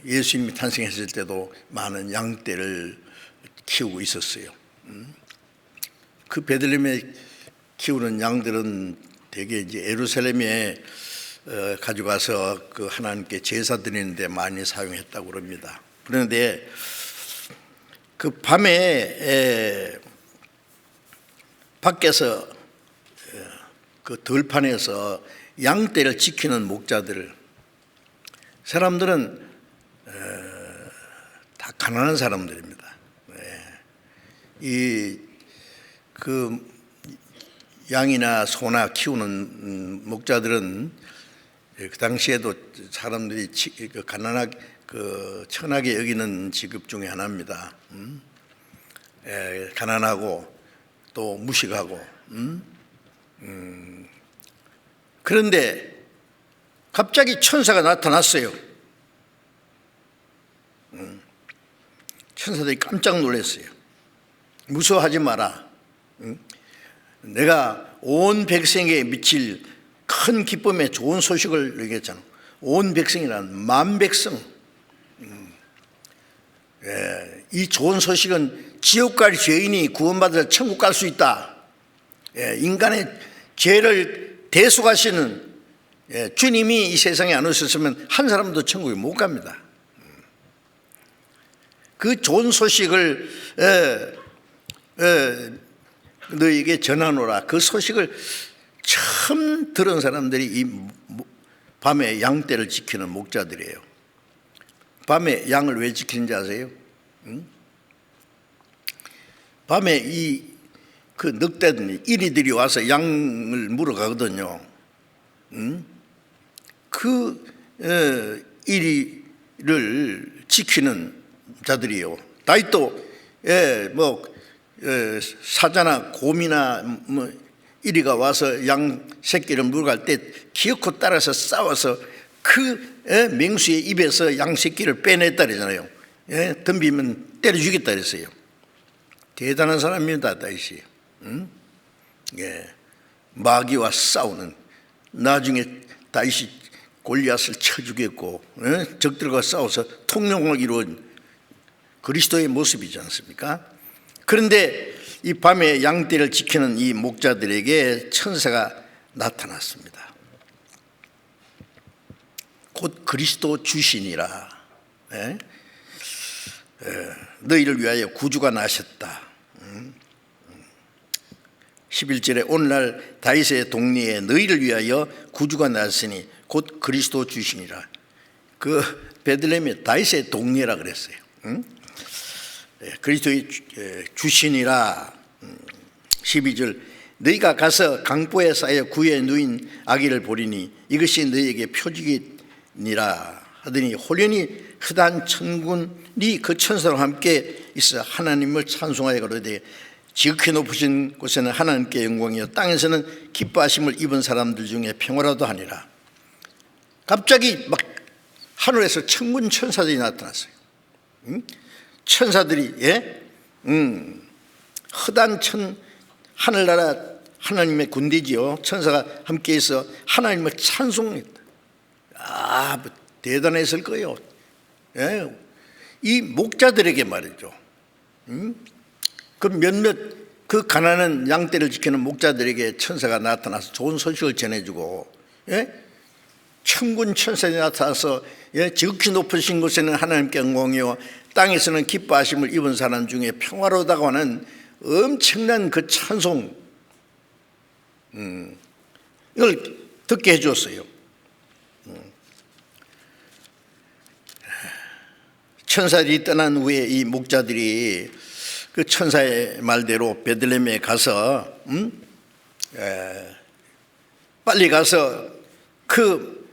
예수님이 탄생했을 때도 많은 양떼를 키우고 있었어요. 그 베들레헴에 키우는 양들은 대개 이제 예루살렘에 가져가서 그 하나님께 제사 드리는데 많이 사용했다고 그럽니다. 그런데 그 밤에 밖에서 그 들판에서 양떼를 지키는 목자들, 사람들은 다 가난한 사람들입니다. 그 양이나 소나 키우는 목자들은 그 당시에도 사람들이 가난하게 천하게 여기는 직업 중에 하나입니다. 가난하고 또 무식하고. 그런데 갑자기 천사가 나타났어요. 천사들이 깜짝 놀랐어요. 무서워하지 마라. 내가 온 백성에게 미칠 큰 기쁨의 좋은 소식을 얘기했잖아. 온 백성이란 만 백성. 이 좋은 소식은 지옥 갈 죄인이 구원받아서 천국 갈 수 있다. 인간의 죄를 대속하시는 주님이 이 세상에 안 오셨으면 한 사람도 천국에 못 갑니다. 그 좋은 소식을 너에게 전하노라. 그 소식을 처음 들은 사람들이 이 밤에 양떼를 지키는 목자들이에요. 밤에 양을 왜 지키는지 아세요? 밤에 그 늑대들이 이리들이 와서 양을 물어가거든요. 그 이리를 지키는 자들이요. 다윗도 사자나 곰이나 이리가 와서 양 새끼를 물어갈 때 기어코 따라서 싸워서 그 맹수의 입에서 양 새끼를 빼냈다 그러잖아요. 덤비면 때려 죽였다 그랬어요. 대단한 사람입니다, 다윗이. 마귀와 싸우는, 나중에 다윗이 골리앗을 쳐 죽였고 적들과 싸워서 통용을 이룬 그리스도의 모습이지 않습니까? 그런데 이 밤에 양떼를 지키는 이 목자들에게 천사가 나타났습니다. 곧 그리스도 주시니라. 너희를 위하여 구주가 나셨다. 11절에 오늘날 다윗의 동리에 너희를 위하여 구주가 나셨으니 곧 그리스도 주시니라. 그 베들레헴에 다윗의 동리라 그랬어요. 그리스도의 주시니라. 12절 너희가 가서 강보에 쌓여 구에 누인 아기를 보리니 이것이 너희에게 표적이니라 하더니 홀연히 크단 천군이 그 천사와 함께 있어 하나님을 찬송하여 가로되 지극히 높으신 곳에는 하나님께 영광이요 땅에서는 기뻐하심을 입은 사람들 중에 평화라도 하니라. 갑자기 막 하늘에서 천군 천사들이 나타났어요. 천사들이 허단 하늘나라 하나님의 군대지요. 천사가 함께 있어 하나님을 찬송했다. 대단했을 거예요. 이 목자들에게 말이죠. 그 가난한 양떼를 지키는 목자들에게 천사가 나타나서 좋은 소식을 전해주고, 천군 천사들이 나타나서 지극히 높으신 곳에는 하나님께 영광이요 땅에서는 기뻐하심을 입은 사람 중에 평화로다고 하는 엄청난 그 찬송, 이걸 듣게 해줬어요. 천사들이 떠난 후에 이 목자들이 그 천사의 말대로 베들레헴에 가서 빨리 가서 그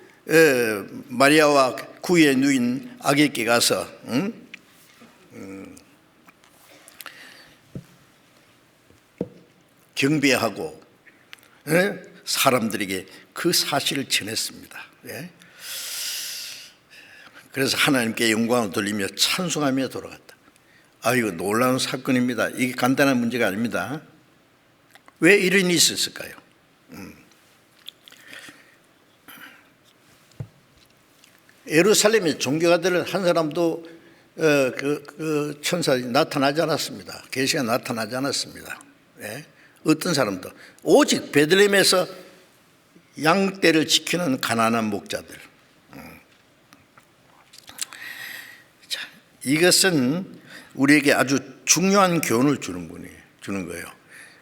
마리아와 구에 누인 아기께 가서 경배하고 사람들에게 그 사실을 전했습니다. 그래서 하나님께 영광을 돌리며 찬송하며 돌아갔다. 이거 놀라운 사건입니다. 이게 간단한 문제가 아닙니다. 왜 이런 일이 있었을까요? 예루살렘에 종교가들은 한 사람도 그 천사가 나타나지 않았습니다. 계시가 나타나지 않았습니다. 어떤 사람도 오직 베들레헴에서 양떼를 지키는 가난한 목자들. 자, 이것은 우리에게 아주 중요한 교훈을 주는 거예요.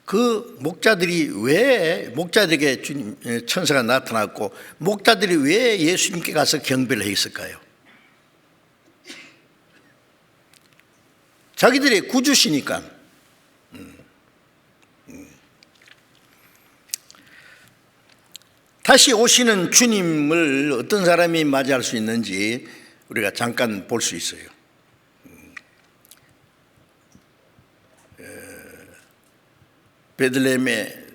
그 목자들이 왜 목자들에게 천사가 나타났고 목자들이 왜 예수님께 가서 경배를 했을까요? 자기들이 구주시니까. 다시 오시는 주님을 어떤 사람이 맞이할 수 있는지 우리가 잠깐 볼 수 있어요. 베들레헴의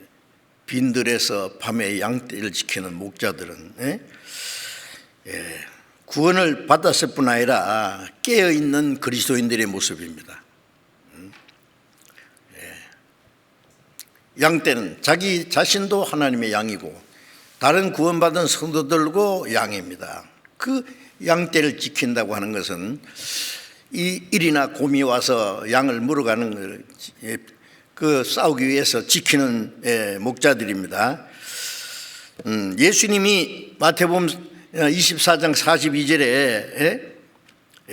빈들에서 밤에 양떼를 지키는 목자들은 구원을 받았을 뿐 아니라 깨어있는 그리스도인들의 모습입니다. 양떼는 자기 자신도 하나님의 양이고 다른 구원받은 성도들도 양입니다. 그 양떼를 지킨다고 하는 것은 이 일이나 곰이 와서 양을 물어가는 그 싸우기 위해서 지키는 목자들입니다. 예수님이 마태복음 24장 42절에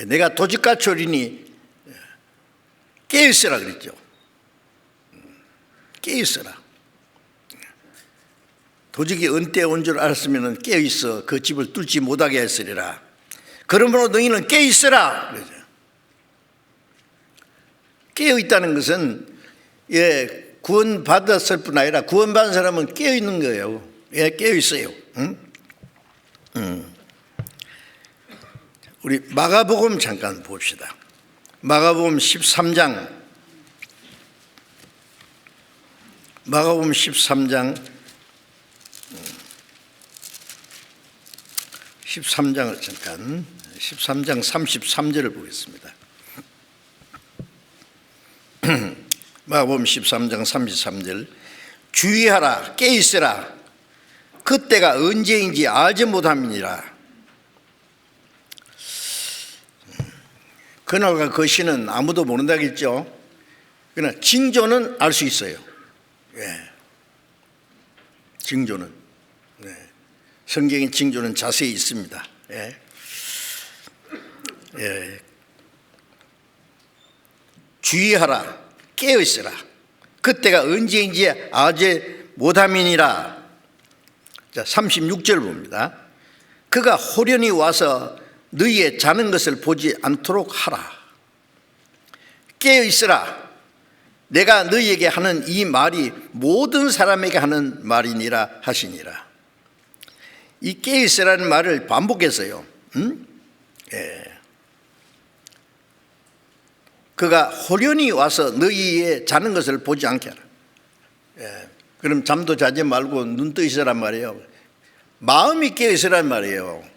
내가 도적같이 오리니 깨어있으라 그랬죠. 깨어있으라. 도적이 언제 온 줄 알았으면 깨어있어 그 집을 뚫지 못하게 했으리라. 그러므로 너희는 깨어있으라. 깨어있다는 것은 구원받았을 뿐 아니라 구원받은 사람은 깨어있는 거예요. 깨어있어요. 우리 마가복음 잠깐 봅시다. 마가복음 13장, 마가복음 13장을 잠깐, 13장 33절을 보겠습니다. 마가복음 13장 33절, 주의하라, 깨있으라, 그때가 언제인지 알지 못함이니라. 그날과 그 시는 아무도 모른다겠죠. 그러나 징조는 알 수 있어요. 예. 징조는, 네. 성경의 징조는 자세히 있습니다. 예. 예. 주의하라, 깨어있으라, 그때가 언제인지 알지 못함이니라. 자, 36절 봅니다. 그가 호련히 와서 너희의 자는 것을 보지 않도록 하라. 깨어있으라, 내가 너희에게 하는 이 말이 모든 사람에게 하는 말이니라 하시니라. 이 깨어있으라는 말을 반복해서요. 예. 그가 호련히 와서 너희의 자는 것을 보지 않게 하라. 예. 그럼 잠도 자지 말고 눈 떠 있으란 말이에요. 마음이 깨어 있으란 말이에요.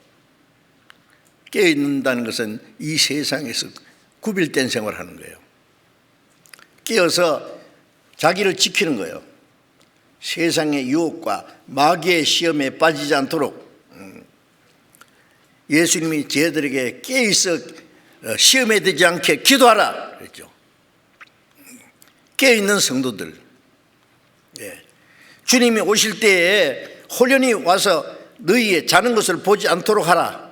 깨어 있는다는 것은 이 세상에서 구별된 생활을 하는 거예요. 깨어서 자기를 지키는 거예요. 세상의 유혹과 마귀의 시험에 빠지지 않도록. 예수님이 저희들에게 깨어 있어 시험에 들지 않게 기도하라 그랬죠. 깨어 있는 성도들, 예. 주님이 오실 때에 호련히 와서 너희의 자는 것을 보지 않도록 하라.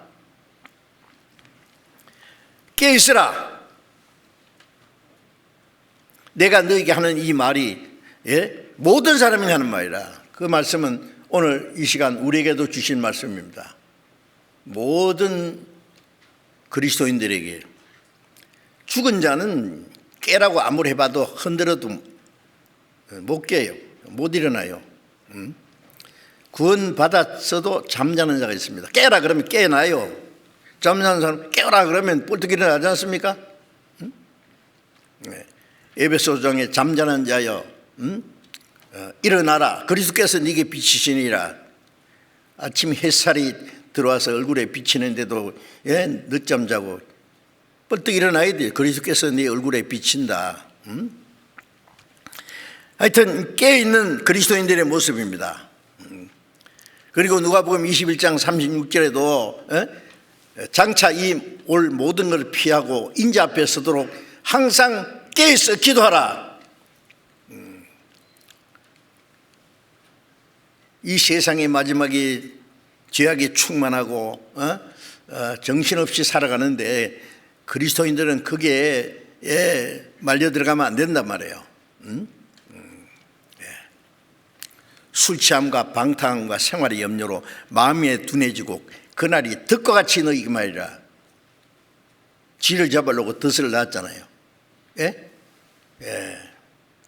깨어 있으라, 내가 너희에게 하는 이 말이, 예? 모든 사람이 하는 말이라. 그 말씀은 오늘 이 시간 우리에게도 주신 말씀입니다. 모든 그리스도인들에게. 죽은 자는 깨라고 아무리 해봐도 흔들어도 못 깨요. 못 일어나요. 구원 받았어도 잠자는 자가 있습니다. 깨라 그러면 깨어나요. 잠자는 사람 깨어라 그러면 뻘떡 일어나지 않습니까? 네. 에베소서장에 잠자는 자여, 일어나라, 그리스도께서 네게 비치시니라. 아침 햇살이 들어와서 얼굴에 비치는데도, 예, 늦잠 자고 뻘떡 일어나야 돼요. 그리스도께서 네 얼굴에 비친다. 하여튼 깨어있는 그리스도인들의 모습입니다. 그리고 누가복음 21장 36절에도 장차 이 올 모든 걸 피하고 인자 앞에 서도록 항상 깨어있어 기도하라. 이 세상의 마지막이 죄악이 충만하고 정신없이 살아가는데 그리스도인들은 거기에 말려 들어가면 안 된단 말이에요. 술 취함과 방탕함과 생활의 염려로 마음이 둔해지고 그날이 덫과 같이 너희에게 말이라. 쥐를 잡으려고 덫을 놨잖아요. 예? 예.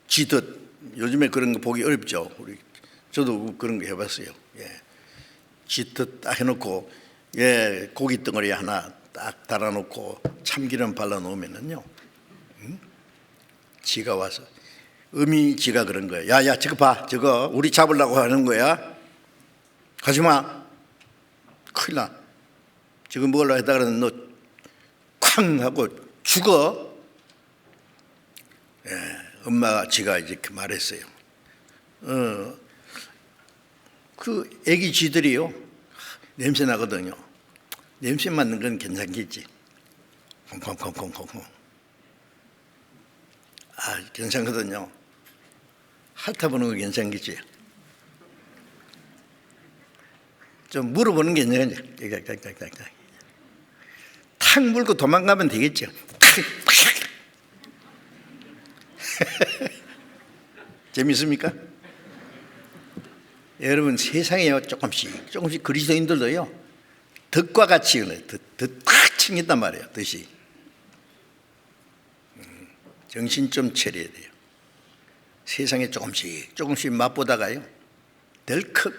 쥐덫. 요즘에 그런 거 보기 어렵죠. 저도 그런 거 해봤어요. 예. 쥐덫 딱 해놓고, 예, 고기 덩어리 하나 딱 달아놓고 참기름 발라놓으면은요, 쥐가 와서, 쥐가 그런 거예요. 야, 저거 봐. 저거 우리 잡으려고 하는 거야. 가지 마. 큰일 나. 저거 먹으려고 했다 그러면 너 쾅 하고 죽어. 예, 엄마가 쥐가 이렇게 말했어요. 그 애기 쥐들이요, 냄새 나거든요. 냄새 맡는 건 괜찮겠지. 콩콩콩콩콩콩. 괜찮거든요. 핥아보는 거 괜찮겠지. 좀 물어보는 게 괜찮겠지. 탁 물고 도망가면 되겠죠. 재밌습니까? 여러분, 세상에 조금씩 그리스도인들도요, 덫과 같이 탁 챙긴단 말이에요. 덫이. 정신 좀 차려야 돼요. 세상에 조금씩 맛보다가요, 덜컥.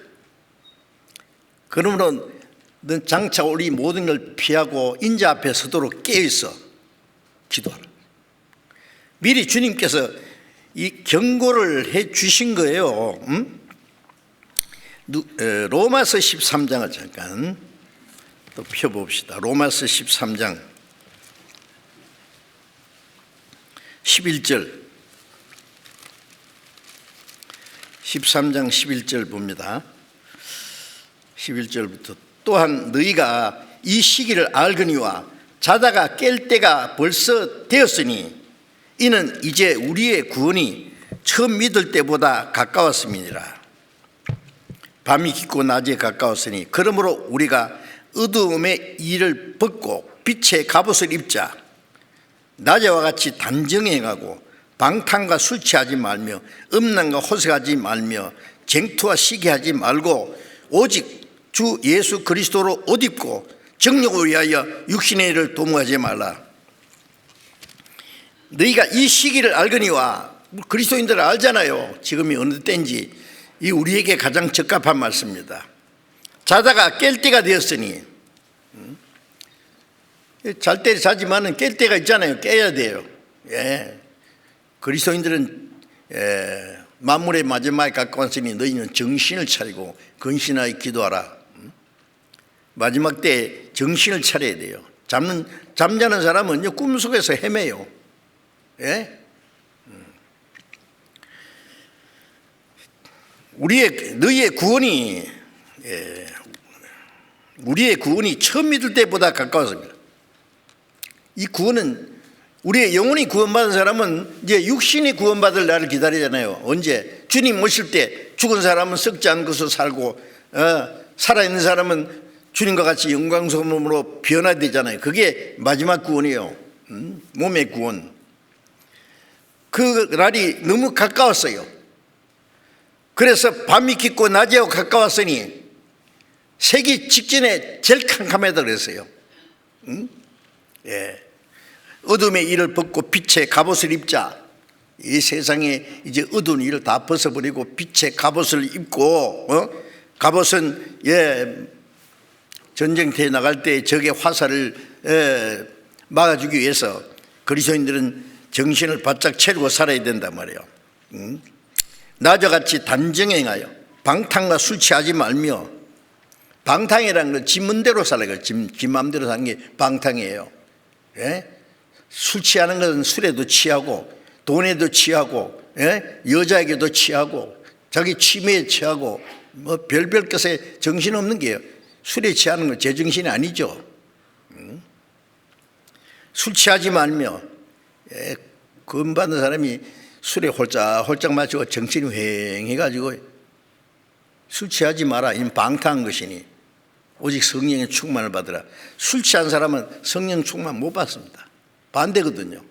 그러므로 넌 장차 우리 모든 걸 피하고 인자 앞에 서도록 깨어있어 기도하라. 미리 주님께서 이 경고를 해 주신 거예요. 로마서 13장을 잠깐 또 펴봅시다. 로마서 13장 11절 13장 11절 봅니다. 11절부터 또한 너희가 이 시기를 알거니와 자다가 깰 때가 벌써 되었으니 이는 이제 우리의 구원이 처음 믿을 때보다 가까웠음이니라. 밤이 깊고 낮에 가까웠으니 그러므로 우리가 어두움의 일을 벗고 빛의 갑옷을 입자. 낮에와 같이 단정히 행하고 방탕과 술 취하지 말며 음란과 호색하지 말며 쟁투와 시기하지 말고 오직 주 예수 그리스도로 옷 입고 정욕을 위하여 육신의 일을 도모하지 말라. 너희가 이 시기를 알거니와, 그리스도인들 알잖아요. 지금이 어느 때인지. 이 우리에게 가장 적합한 말씀입니다. 자다가 깰 때가 되었으니, 잘 때 자지만은 깰 때가 있잖아요. 깨야 돼요. 예. 그리스도인들은 만물의 마지막에 가까웠으니 너희는 정신을 차리고 근신하여 기도하라. 마지막 때 정신을 차려야 돼요. 잠자는 사람은 꿈속에서 헤매요. 예? 너희의 구원이 우리의 구원이 처음 믿을 때보다 가까웠습니다. 이 구원은 우리의 영혼이 구원받은 사람은 이제 육신이 구원받을 날을 기다리잖아요. 언제? 주님 오실 때 죽은 사람은 썩지 않은 것으로 살고 살아있는 사람은 주님과 같이 영광스러운 몸으로 변화되잖아요. 그게 마지막 구원이에요. 몸의 구원. 그 날이 너무 가까웠어요. 그래서 밤이 깊고 낮에와 가까웠으니 세기 직전에 제일 캄캄하다 그랬어요. 예. 어둠의 일을 벗고 빛의 갑옷을 입자. 이 세상에 이제 어두운 일을 다 벗어버리고 빛의 갑옷을 입고, 갑옷은 전쟁터에 나갈 때 적의 화살을 막아주기 위해서 그리스도인들은 정신을 바짝 차리고 살아야 된단 말이에요. 낮과 같이 단정히 행하여 방탕과 술 취하지 말며, 방탕이라는 건 지 맘대로 살아요. 지 맘대로 사는 게 방탕이에요. 예? 술 취하는 것은 술에도 취하고 돈에도 취하고 여자에게도 취하고 자기 취미에 취하고 뭐 별별 것에 정신없는 게요. 술에 취하는 건 제정신이 아니죠. 술 취하지 말며, 구원받은 사람이 술에 홀짝홀짝 마시고 정신이 휑해가지고 술 취하지 마라. 이는 방탕한 것이니 오직 성령의 충만을 받으라. 술 취한 사람은 성령 충만 못 받습니다. 반대거든요.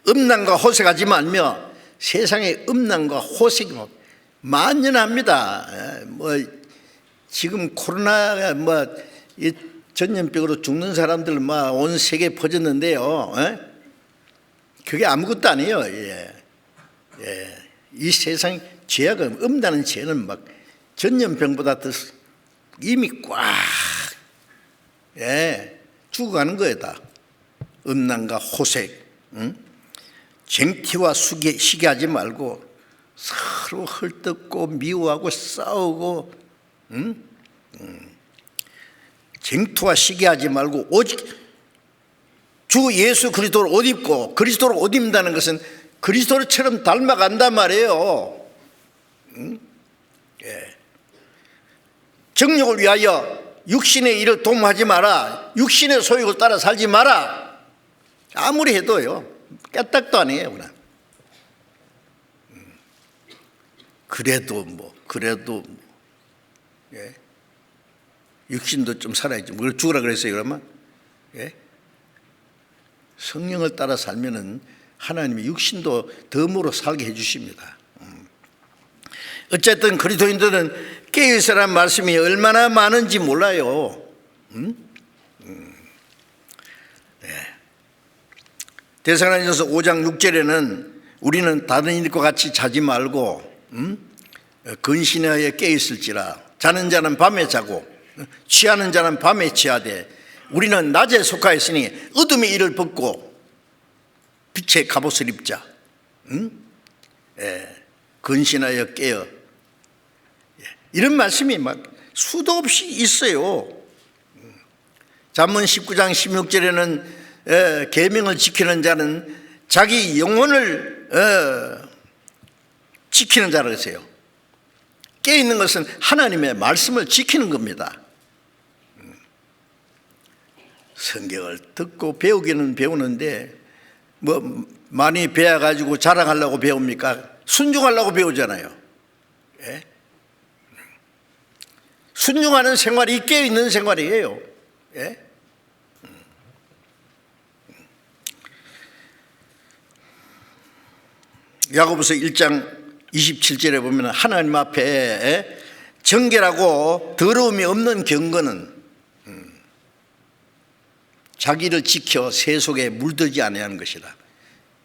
음란과 호색하지 말며, 세상에 음란과 호색이 만연합니다. 지금 코로나가 이 전염병으로 죽는 사람들 온 세계에 퍼졌는데요. 그게 아무것도 아니에요. 이 세상 죄악은, 음란한 죄는 전염병보다 더 이미 꽉 죽어가는 거예요. 다 음란과 호색, 쟁티와 시기하지 말고 서로 헐뜯고 미워하고 싸우고, 쟁투와 시기하지 말고 오직 주 예수 그리스도를 옷 입고, 그리스도를 옷 입는다는 것은 그리스도처럼 닮아간단 말이에요. 정욕을 위하여 육신의 일을 도모하지 마라. 육신의 소욕을 따라 살지 마라. 아무리 해도요, 깨딱도 아니에요. 그래도 육신도 좀 살아야지. 뭘 죽으라 그랬어요, 그러면? 성령을 따라 살면은 하나님이 육신도 덤으로 살게 해주십니다. 어쨌든 그리스도인들은 깨어있으라는 말씀이 얼마나 많은지 몰라요. 데살로니가서 5장 6절에는 우리는 다른 일과 같이 자지 말고 근신하여 깨어있을지라. 자는 자는 밤에 자고 취하는 자는 밤에 취하되 우리는 낮에 속하였으니 어둠의 일을 벗고 빛의 갑옷을 입자. 근신하여 깨어. 이런 말씀이 막 수도 없이 있어요. 잠언 19장 16절에는 계명을 지키는 자는 자기 영혼을 지키는 자라고 했어요. 깨어있는 것은 하나님의 말씀을 지키는 겁니다. 성경을 듣고 배우기는 배우는데 뭐 많이 배워가지고 자랑하려고 배웁니까? 순종하려고 배우잖아요. 예? 순종하는 생활이 깨어있는 생활이에요. 예? 야고보서 1장 27절에 보면 하나님 앞에 정결하고 더러움이 없는 경건은 자기를 지켜 세속에 물들지 아니하는 것이다.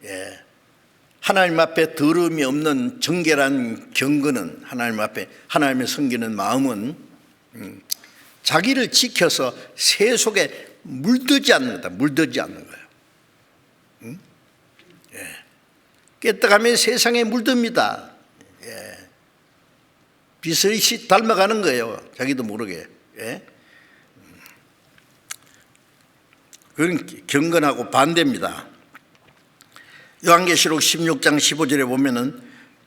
예. 하나님 앞에 더러움이 없는 정결한 경건은 하나님 앞에 하나님의 섬기는 마음은 자기를 지켜서 세속에 물들지 않는 거다. 물들지 않는 거예요. 예. 깨떡하면 세상에 물듭니다. 예. 빛을 닮아가는 거예요. 자기도 모르게. 예. 그건 경건하고 반대입니다. 요한계시록 16장 15절에 보면은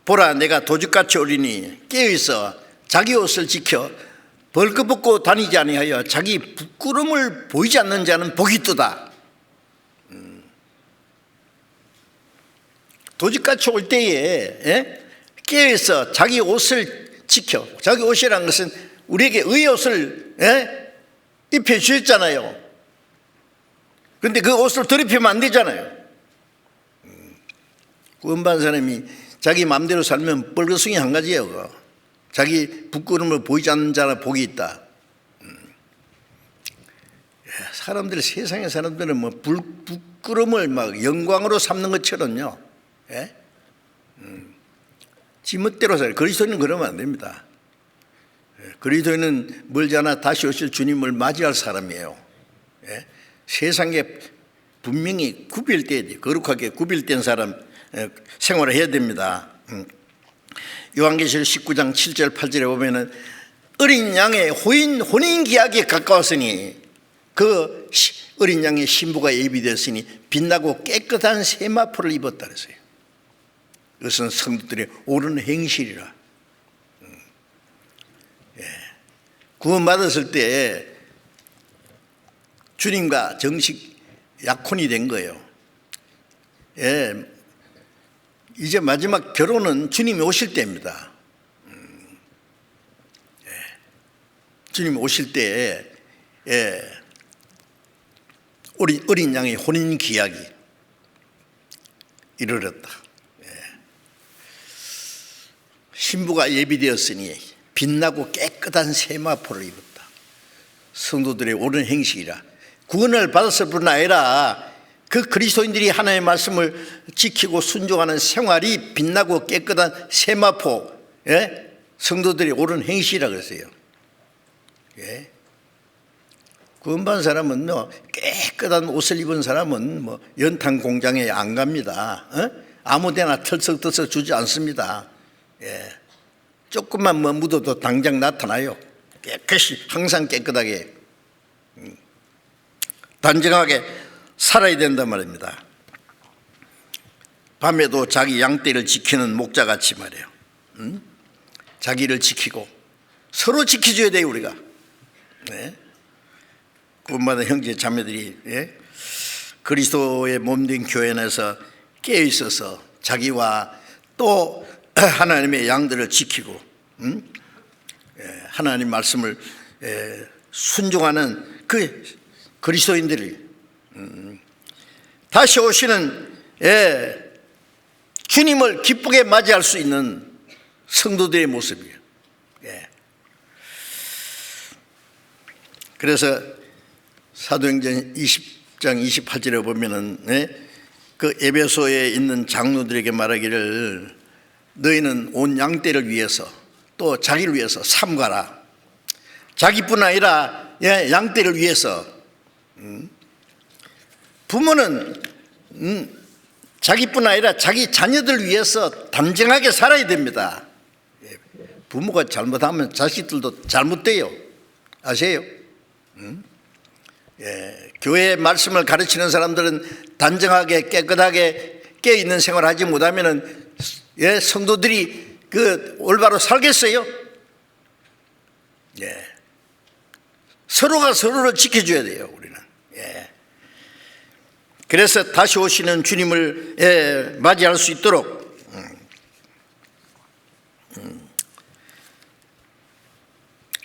보라 내가 도둑같이 오리니 깨어있어 자기 옷을 지켜 벌거벗고 다니지 아니하여 자기 부끄러움을 보이지 않는 자는 복이 있도다. 도둑같이 올 때에 깨어있어 자기 옷을 지켜. 자기 옷이라는 것은 우리에게 의의 옷을 입혀주셨잖아요. 그런데 그 옷을 더럽히면 안 되잖아요. 구원받은 사람이 자기 마음대로 살면 뻘거숭이 한 가지예요. 그거. 자기 부끄러움을 보이지 않는 자는 복이 있다. 사람들, 세상의 사람들은 뭐 부끄러움을 막 영광으로 삼는 것처럼요. 예? 지멋대로 살아요. 그리스도인은 그러면 안 됩니다. 그리스도인은 멀지 않아 다시 오실 주님을 맞이할 사람이에요. 예? 세상에 분명히 구별돼야 돼요. 거룩하게 구별된 사람 생활을 해야 됩니다. 요한계시록 19장 7절 8절에 보면은 어린 양의 혼인기약이 가까웠으니 그 어린 양의 신부가 예비되었으니 빛나고 깨끗한 세마포를 입었다 그랬어요. 그것은 성도들의 옳은 행실이라. 구원받았을 때 주님과 정식 약혼이 된 거예요. 예, 이제 마지막 결혼은 주님이 오실 때입니다. 주님이 오실 때에 어린 양의 혼인 기약이 이르렀다. 신부가 예비되었으니 빛나고 깨끗한 세마포를 입었다. 성도들의 옳은 행식이라. 구원을 받았을 뿐 아니라 그 그리스도인들이 하나님의 말씀을 지키고 순종하는 생활이 빛나고 깨끗한 세마포, 성도들의 옳은 행실이라 그랬어요. 구원받은 사람은 깨끗한 옷을 입은 사람은 연탄 공장에 안 갑니다. 아무데나 털썩털썩 주지 않습니다. 조금만 묻어도 당장 나타나요. 깨끗이, 항상 깨끗하게, 단정하게 살아야 된단 말입니다. 밤에도 자기 양떼를 지키는 목자같이 말이에요. 자기를 지키고 서로 지켜줘야 돼요. 우리가 구원받은 형제 자매들이 그리스도의 몸된 교회 안에서 깨어있어서 자기와 또 하나님의 양들을 지키고 하나님 말씀을 순종하는 그 그리스도인들이 다시 오시는 주님을 기쁘게 맞이할 수 있는 성도들의 모습이에요. 그래서 사도행전 20장 28절에 보면은 그 에베소에 있는 장로들에게 말하기를 너희는 온 양떼를 위해서 또 자기를 위해서 삼가라. 자기뿐 아니라 양떼를 위해서, 부모는 자기뿐 아니라 자기 자녀들 위해서 단정하게 살아야 됩니다. 부모가 잘못하면 자식들도 잘못돼요. 아세요? 교회 말씀을 가르치는 사람들은 단정하게 깨끗하게 깨어있는 생활을 하지 못하면 성도들이 올바로 살겠어요? 서로가 서로를 지켜줘야 돼요, 우리는. 그래서 다시 오시는 주님을 맞이할 수 있도록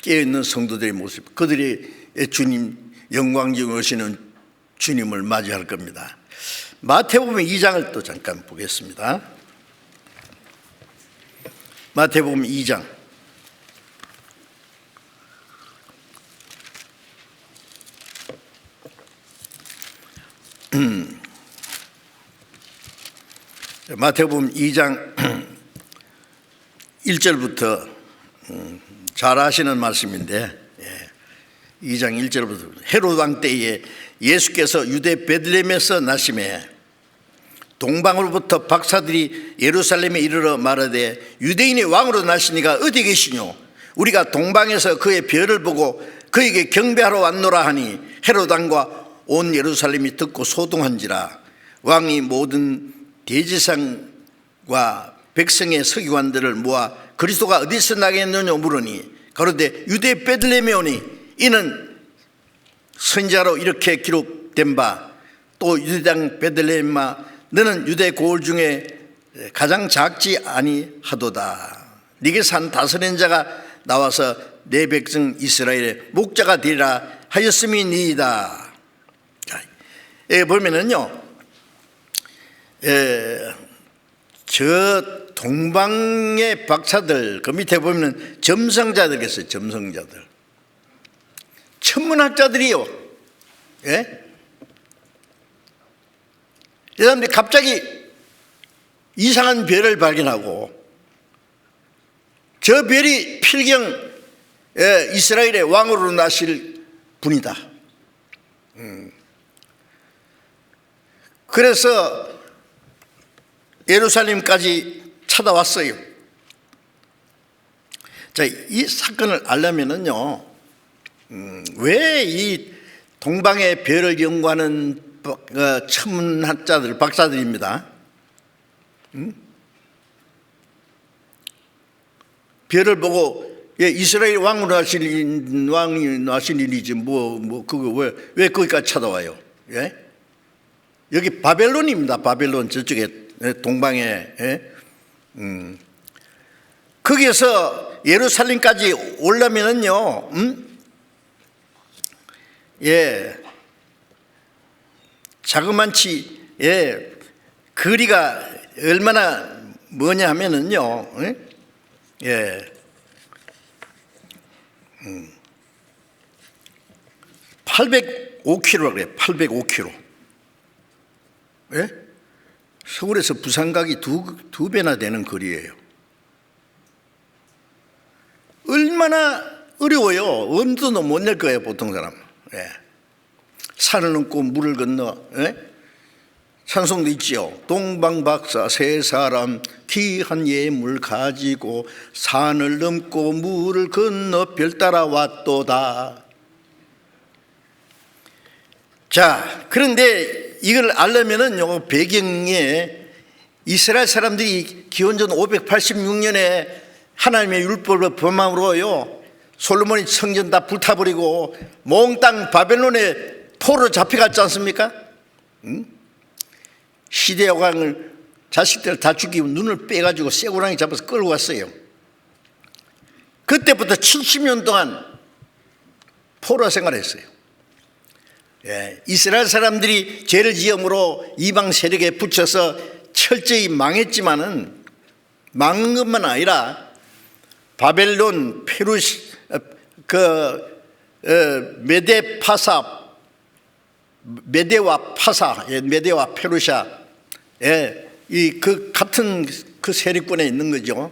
깨어있는 성도들의 모습, 그들이 주님, 영광중에 오시는 주님을 맞이할 겁니다. 마태복음 2장을 또 잠깐 보겠습니다. 마태복음 2장. 마태복음 2장 1절부터 잘 아시는 말씀인데, 2장 1절부터 헤롯 왕 때에 예수께서 유대 베들레헴에서 나심에 동방으로부터 박사들이 예루살렘에 이르러 말하되 유대인의 왕으로 나시니가 어디 계시뇨? 우리가 동방에서 그의 별을 보고 그에게 경배하러 왔노라 하니 헤롯 왕과 온 예루살렘이 듣고 소동한지라. 왕이 모든 대제사장과 백성의 서기관들을 모아 그리스도가 어디서 나겠느냐 물으니 가로되 유대 베들레헴에 오니 이는 선지자로 이렇게 기록된 바 또 유대 땅 베들레헴아 너는 유대 고을 중에 가장 작지 아니하도다. 네게 산 다스린 자가 나와서 내 백성 이스라엘의 목자가 되리라 하였음이니이다. 여기 보면은요, 저 동방의 박사들, 그 밑에 보면 점성자들 계세요. 점성자들, 천문학자들이요. 이 사람들이 갑자기 이상한 별을 발견하고 저 별이 필경 이스라엘의 왕으로 나실 분이다. 그래서 예루살렘까지 찾아왔어요. 자, 이 사건을 알려면은요, 왜 이 동방의 별을 연구하는 천문학자들, 박사들입니다. 별을 보고 이스라엘 왕으로 하신 왕이 나신 일이지 그거 왜 거기까지 찾아와요? 여기 바벨론입니다. 바벨론 저쪽에 동방에. 거기에서 예루살렘까지 오려면은요, 자그만치 거리가 얼마나 뭐냐 하면은요, 805km라 그래요. 805km. 서울에서 부산 가기 두 배나 되는 거리예요. 얼마나 어려워요. 엄두도 못 낼 거예요, 보통 사람. 산을 넘고 물을 건너. 찬송도 있지요. 동방박사 세 사람 귀한 예물 가지고 산을 넘고 물을 건너 별 따라 왔도다. 자, 그런데 이걸 알려면은 요 배경에 이스라엘 사람들이 기원전 586년에 하나님의 율법을 범함으로요, 솔로몬이 성전 다 불타버리고 몽땅 바벨론에 포로 잡혀갔지 않습니까? 시대 여왕을 자식들 다 죽이고 눈을 빼가지고 쇠고랑이 잡아서 끌고 왔어요. 그때부터 70년 동안 포로 생활했어요. 이스라엘 사람들이 죄를 지음으로 이방 세력에 붙여서 철저히 망했지만은 망한 것만 아니라 바벨론, 페루시, 메데와 페루샤, 이 같은 그 세력권에 있는 거죠.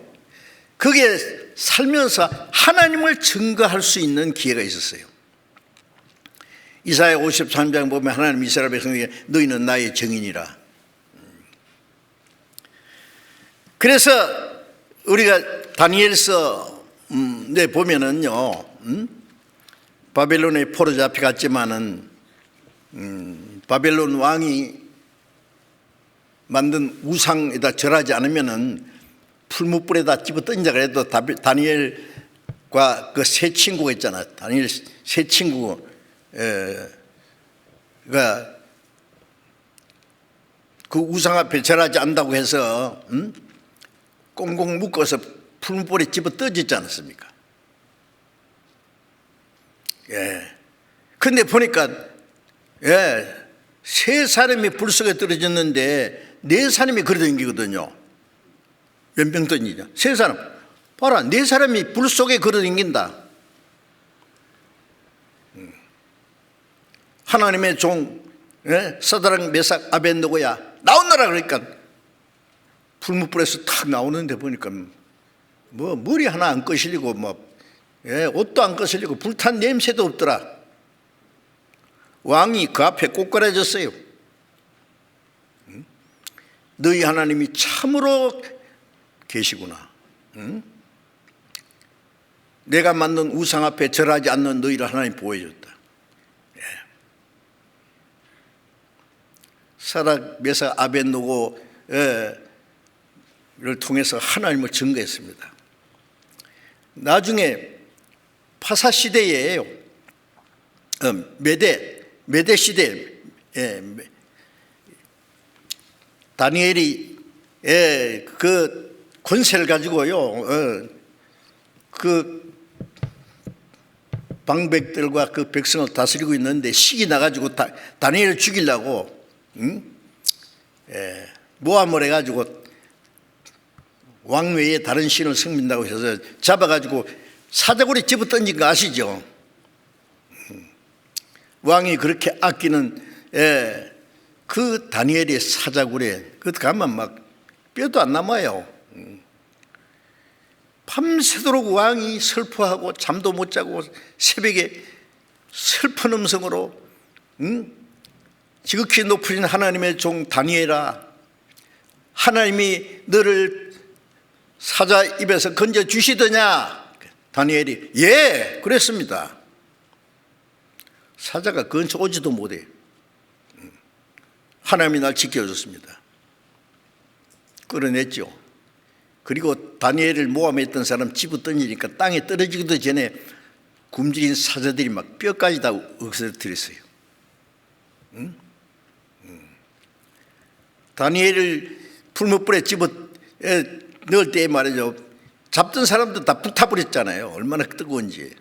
그게 살면서 하나님을 증거할 수 있는 기회가 있었어요. 이사야 53장 보면 하나님 이스라엘 백성에게 너희는 나의 증인이라. 그래서 우리가 다니엘서 보면은요, 바벨론의 포로 잡혀갔지만은 바벨론 왕이 만든 우상에다 절하지 않으면은 풀무불에다 집어 던지자 그래도 다니엘과 그 세 친구가 있잖아. 다니엘 세 친구가 그 우상 앞에 절하지 않는다고 해서 꽁꽁 묶어서 풀무불에 집어 던지지 않았습니까? 예. 근데 보니까 세 사람이 불 속에 떨어졌는데 네 사람이 걸어 댕기거든요. 몇 명 던지냐? 세 사람. 봐라, 네 사람이 불 속에 걸어 댕긴다. 하나님의 종 서드락 메삭 아벤느고야 나오너라 그러니까 풀무불에서 탁 나오는데 보니까 뭐 머리 하나 안 거슬리고 옷도 안 거슬리고 불탄 냄새도 없더라. 왕이 그 앞에 꼬꾸라졌어요. 너희 하나님이 참으로 계시구나. 내가 만든 우상 앞에 절하지 않는 너희를 하나님 보여줬다. 사락 메삭 아벤느고를 통해서 하나님을 증거했습니다. 나중에 파사 시대에 메대 시대 다니엘이 그 권세를 가지고요 그 방백들과 그 백성을 다스리고 있는데 식이 나가지고 다니엘을 죽이려고 모함을 해가지고 왕 외에 다른 신을 섬긴다고 해서 잡아가지고 사자굴에 집어 던진 거 아시죠? 왕이 그렇게 아끼는 그 다니엘의 사자굴에 그 가면 막 뼈도 안 남아요. 밤새도록 왕이 슬퍼하고 잠도 못 자고 새벽에 슬픈 음성으로 지극히 높으신 하나님의 종 다니엘아, 하나님이 너를 사자 입에서 건져 주시더냐? 다니엘이 예 그랬습니다. 사자가 근처 오지도 못해. 하나님이 날 지켜줬습니다. 끌어냈죠. 그리고 다니엘을 모함했던 사람 집어 던지니까 땅에 떨어지기도 전에 굶주린 사자들이 막 뼈까지 다 없어뜨렸어요. 다니엘을 풀무불에 집어 넣을 때 말이죠, 잡던 사람도 다 불타버렸잖아요. 얼마나 뜨거운지.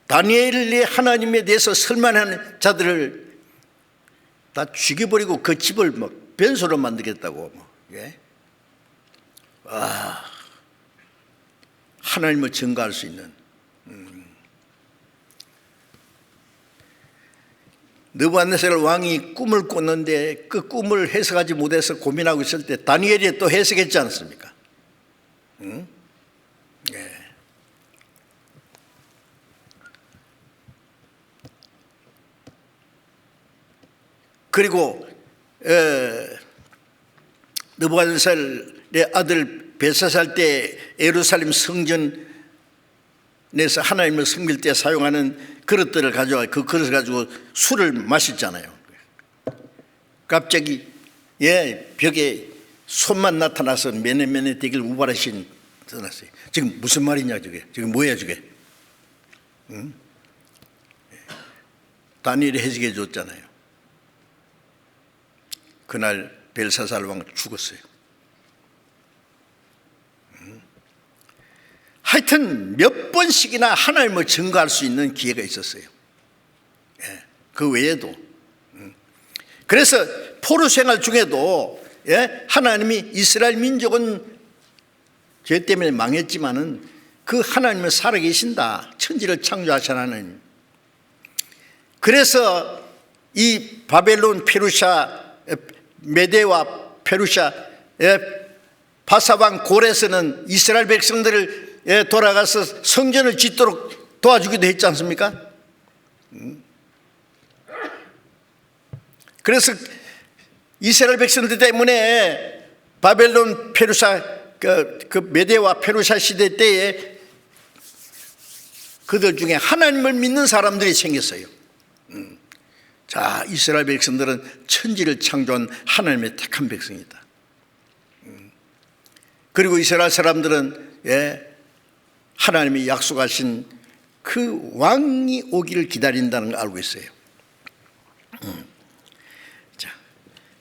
다니엘의 하나님에 대해서 설만한 자들을 다 죽여버리고 그 집을 변소로 만들겠다고. 하나님을 증거할 수 있는. 느부갓네살 왕이 꿈을 꿨는데 그 꿈을 해석하지 못해서 고민하고 있을 때 다니엘이 또 해석했지 않습니까? 그리고 느부갓네살의 아들 벨사살 때 예루살렘 성전에서 하나님을 섬길 때 사용하는 그릇들을 가져와 그 그릇을 가지고 술을 마셨잖아요. 갑자기 벽에 손만 나타나서 매네매네 되길 우발하신 떠났어요. 지금 무슨 말이냐 저게? 지금 뭐야 저게? 다니엘이 해석해 줬잖아요. 그날 벨사살 왕은 죽었어요. 하여튼 몇 번씩이나 하나님을 증거할 수 있는 기회가 있었어요. 그 외에도. 그래서 포로 생활 중에도 하나님이 이스라엘 민족은 죄 때문에 망했지만은 그 하나님은 살아계신다. 천지를 창조하신 하나님. 그래서 이 바벨론 페르시아 메대와 페르시아 바사왕 고레스는 이스라엘 백성들을 돌아가서 성전을 짓도록 도와주기도 했지 않습니까? 그래서 이스라엘 백성들 때문에 바벨론 페르사 그 메대와 페르사 시대 때에 그들 중에 하나님을 믿는 사람들이 생겼어요. 자, 이스라엘 백성들은 천지를 창조한 하나님의 택한 백성이다. 그리고 이스라엘 사람들은 하나님이 약속하신 그 왕이 오기를 기다린다는 걸 알고 있어요. 자,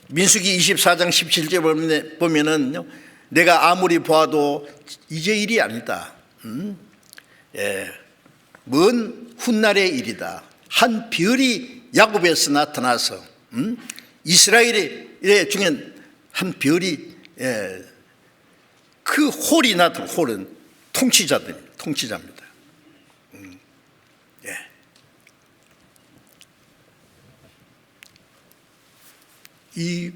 민수기 24장 17절 보면은요, 내가 아무리 보아도 이제 일이 아니다. 먼 훗날의 일이다. 한 별이 야곱에서 나타나서 이스라엘의 중에 한 별이 그 홀이 나타난 홀은 통치자입니다. 이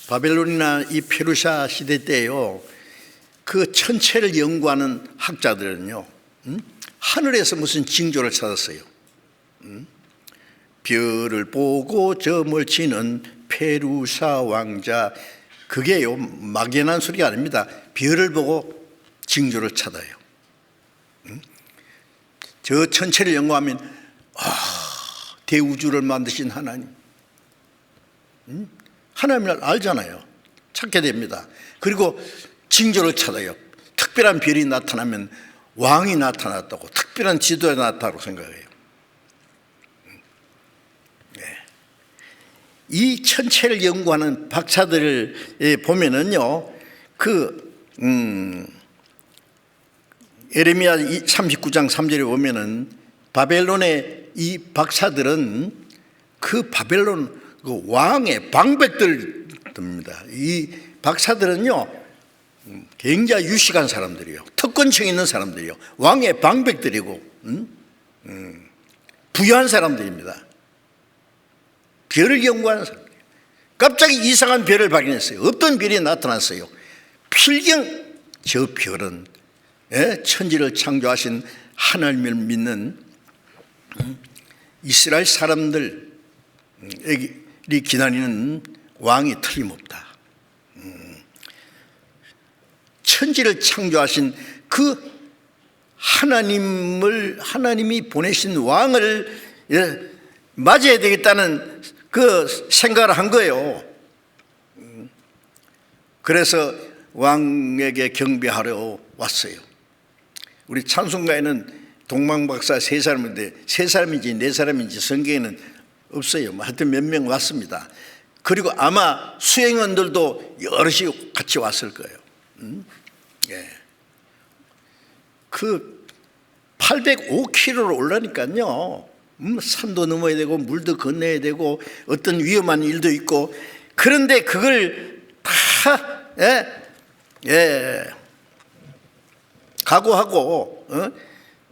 바벨론이나 이 페르시아 시대 때요, 그 천체를 연구하는 학자들은요, 하늘에서 무슨 징조를 찾았어요. 별을 보고 점을 치는 페루사 왕자, 그게요 막연한 소리가 아닙니다. 별을 보고 징조를 찾아요. 저 천체를 연구하면 대우주를 만드신 하나님, 하나님을 알잖아요. 찾게 됩니다. 그리고 징조를 찾아요. 특별한 별이 나타나면 왕이 나타났다고, 특별한 지도에 나타났다고 생각해요. 이 천체를 연구하는 박사들을 보면은요, 예레미야 39장 3절에 보면은 바벨론의 이 박사들은 그 바벨론 그 왕의 방백들입니다. 이 박사들은요, 굉장히 유식한 사람들이요, 특권층 있는 사람들이요, 왕의 방백들이고 부유한 사람들입니다. 별을 연구하는 사람. 갑자기 이상한 별을 발견했어요. 어떤 별이 나타났어요? 필경 저 별은 천지를 창조하신 하나님을 믿는 이스라엘 사람들이 기다리는 왕이 틀림없다. 천지를 창조하신 그 하나님이 보내신 왕을 맞아야 되겠다는 그 생각을 한 거예요. 그래서 왕에게 경배하러 왔어요. 우리 찬송가에는 동방박사 세 사람인데 세 사람인지 네 사람인지 성경에는 없어요. 하여튼 몇 명 왔습니다. 그리고 아마 수행원들도 여럿이 같이 왔을 거예요. 그 805km를 올라니까요, 산도 넘어야 되고 물도 건너야 되고 어떤 위험한 일도 있고, 그런데 그걸 다 각오하고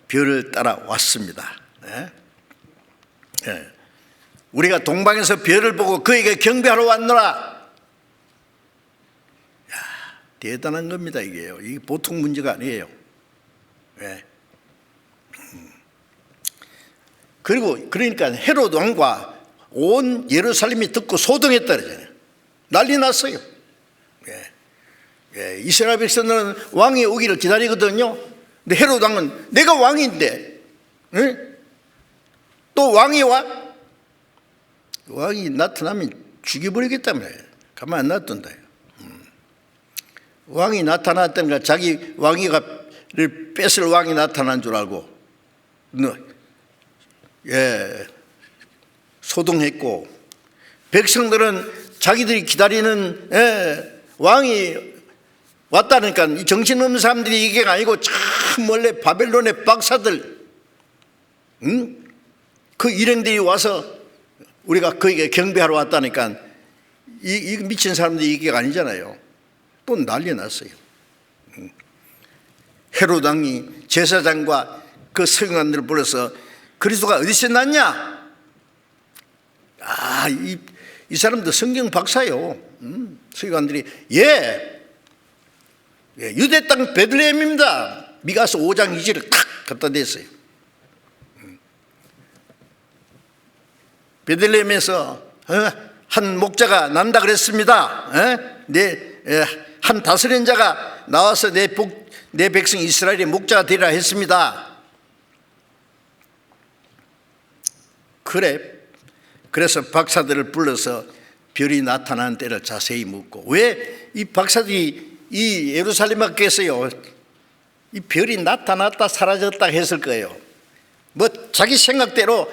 별을 따라 왔습니다. 우리가 동방에서 별을 보고 그에게 경배하러 왔노라. 대단한 겁니다. 이게요, 이게 보통 문제가 아니에요. 그리고 그러니까 헤롯 왕과 온 예루살렘이 듣고 소동했다 그러잖아요. 난리 났어요. 이스라엘 백성들은 왕이 오기를 기다리거든요. 근데 헤롯 왕은 내가 왕인데 또 왕이 와? 왕이 나타나면 죽여버리겠다며 가만 안 놔둔다. 왕이 나타났다니까 자기 왕위를 뺏을 왕이 나타난 줄 알고 소동했고, 백성들은 자기들이 기다리는 왕이 왔다니까 이 정신없는 사람들이 이게 아니고 참 원래 바벨론의 박사들, 그 일행들이 와서 우리가 그에게 경배하러 왔다니까 이 미친 사람들이 이게 아니잖아요. 또 난리 났어요. 헤롯 왕이 제사장과 그 서기관들을 불러서 그리스도가 어디서 났냐? 이 사람들 성경 박사요. 서기관들이 유대 땅 베들레헴입니다. 미가서 5장 2절을 탁 갖다 댔어요. 베들레헴에서 한 목자가 난다 그랬습니다. 한 다스린 자가 나와서 내 백성 이스라엘의 목자가 되리라 했습니다. 그래서 박사들을 불러서 별이 나타나는 때를 자세히 묻고, 왜 이 박사들이 이 예루살렘 밖에서요 이 별이 나타났다 사라졌다 했을 거예요. 뭐 자기 생각대로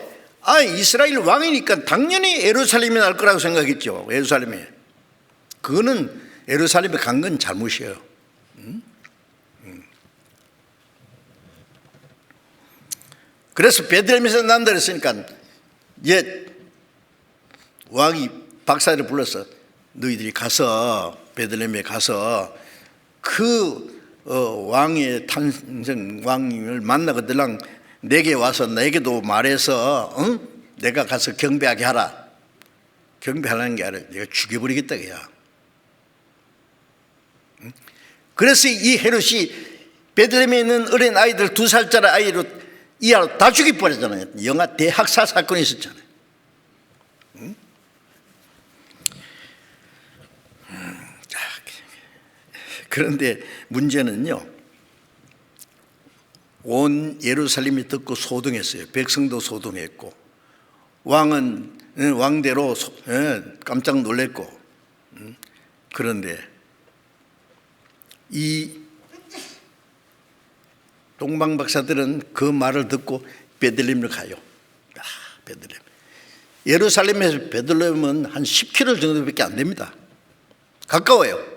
이스라엘 왕이니까 당연히 예루살렘에 날 거라고 생각했죠. 예루살렘에. 그거는 예루살렘에 간 건 잘못이에요. 그래서 베들레헴에서 난다 그랬으니까 왕이 박사를 불러서 너희들이 가서 베들레헴에 가서 그 왕의 탄생 왕을 만나거들랑 내게 와서 내게도 말해서 내가 가서 경배하게 하라. 경배하라는 게 아니라 내가 죽여버리겠다 그야. 그래서 이 헤롯이 베들레헴에 있는 어린 아이들 2살짜리 아이로 이하로 다 죽여버렸잖아요. 영아 대학살 사건이 있었잖아요. 그런데 문제는요, 온 예루살렘이 듣고 소동했어요. 백성도 소동했고, 왕은 왕대로 깜짝 놀랐고. 그런데 이 동방 박사들은 그 말을 듣고 베들레헴을 가요. 베들레헴. 예루살렘에서 베들레헴은 한 10km 정도밖에 안 됩니다. 가까워요.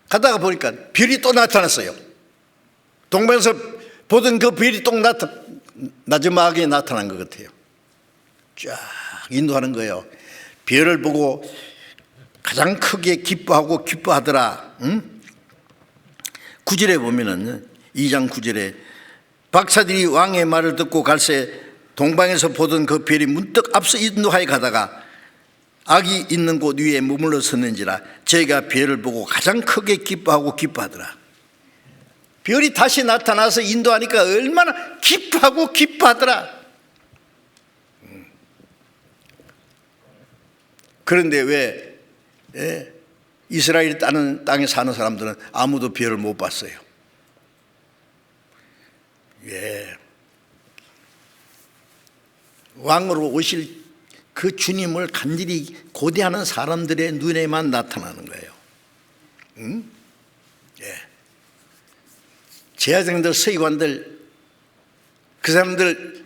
가다가 보니까 별이 또 나타났어요. 동방에서 보던 그 별이 또 마지막에 나타난 것 같아요. 쫙 인도하는 거예요. 별을 보고 가장 크게 기뻐하더라. 9절에 보면은 2장 9절에 박사들이 왕의 말을 듣고 갈새 동방에서 보던 그 별이 문득 앞서 인도하여 가다가 악이 있는 곳 위에 머물러 섰는지라 저희가 별을 보고 가장 크게 기뻐하더라. 별이 다시 나타나서 인도하니까 얼마나 기뻐하더라. 그런데 왜 이스라엘 땅에 사는 사람들은 아무도 별을 못 봤어요. 왕으로 오실 그 주님을 간절히 고대하는 사람들의 눈에만 나타나는 거예요. 제사장들, 서기관들, 그 사람들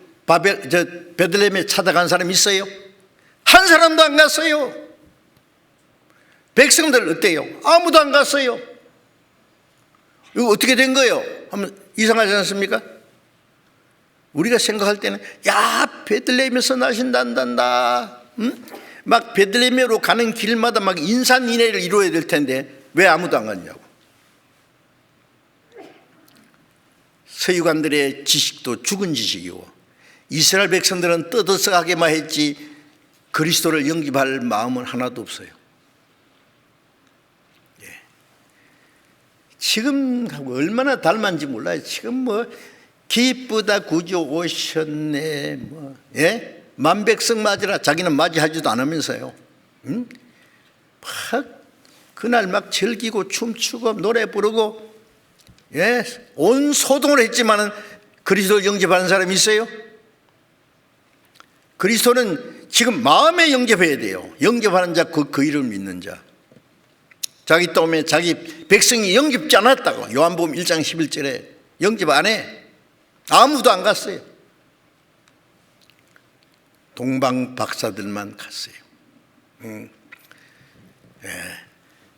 베들레헴에 찾아간 사람 있어요? 한 사람도 안 갔어요. 백성들 어때요? 아무도 안 갔어요. 이거 어떻게 된 거예요? 하면 이상하지 않습니까? 우리가 생각할 때는 베들레헴에서 나신단다. 막 베들레헴으로 가는 길마다 막 인산인해를 이루어야 될 텐데 왜 아무도 안 갔냐고. 서기관들의 지식도 죽은 지식이고 이스라엘 백성들은 떠들썩하게만 했지 그리스도를 영접할 마음은 하나도 없어요. 지금하고 얼마나 닮았는지 몰라요. 지금 기쁘다 구주 오셨네 만백성 맞으라. 자기는 맞이하지도 않으면서요. 그날 막 즐기고 춤추고 노래 부르고 온 소동을 했지만은 그리스도를 영접하는 사람이 있어요? 그리스도는 지금 마음에 영접해야 돼요. 영접하는 자, 그 이름을 믿는 자. 자기 때문에 자기 백성이 영접지 않았다고 요한복음 1장 11절에 영접 안 해. 아무도 안 갔어요. 동방 박사들만 갔어요.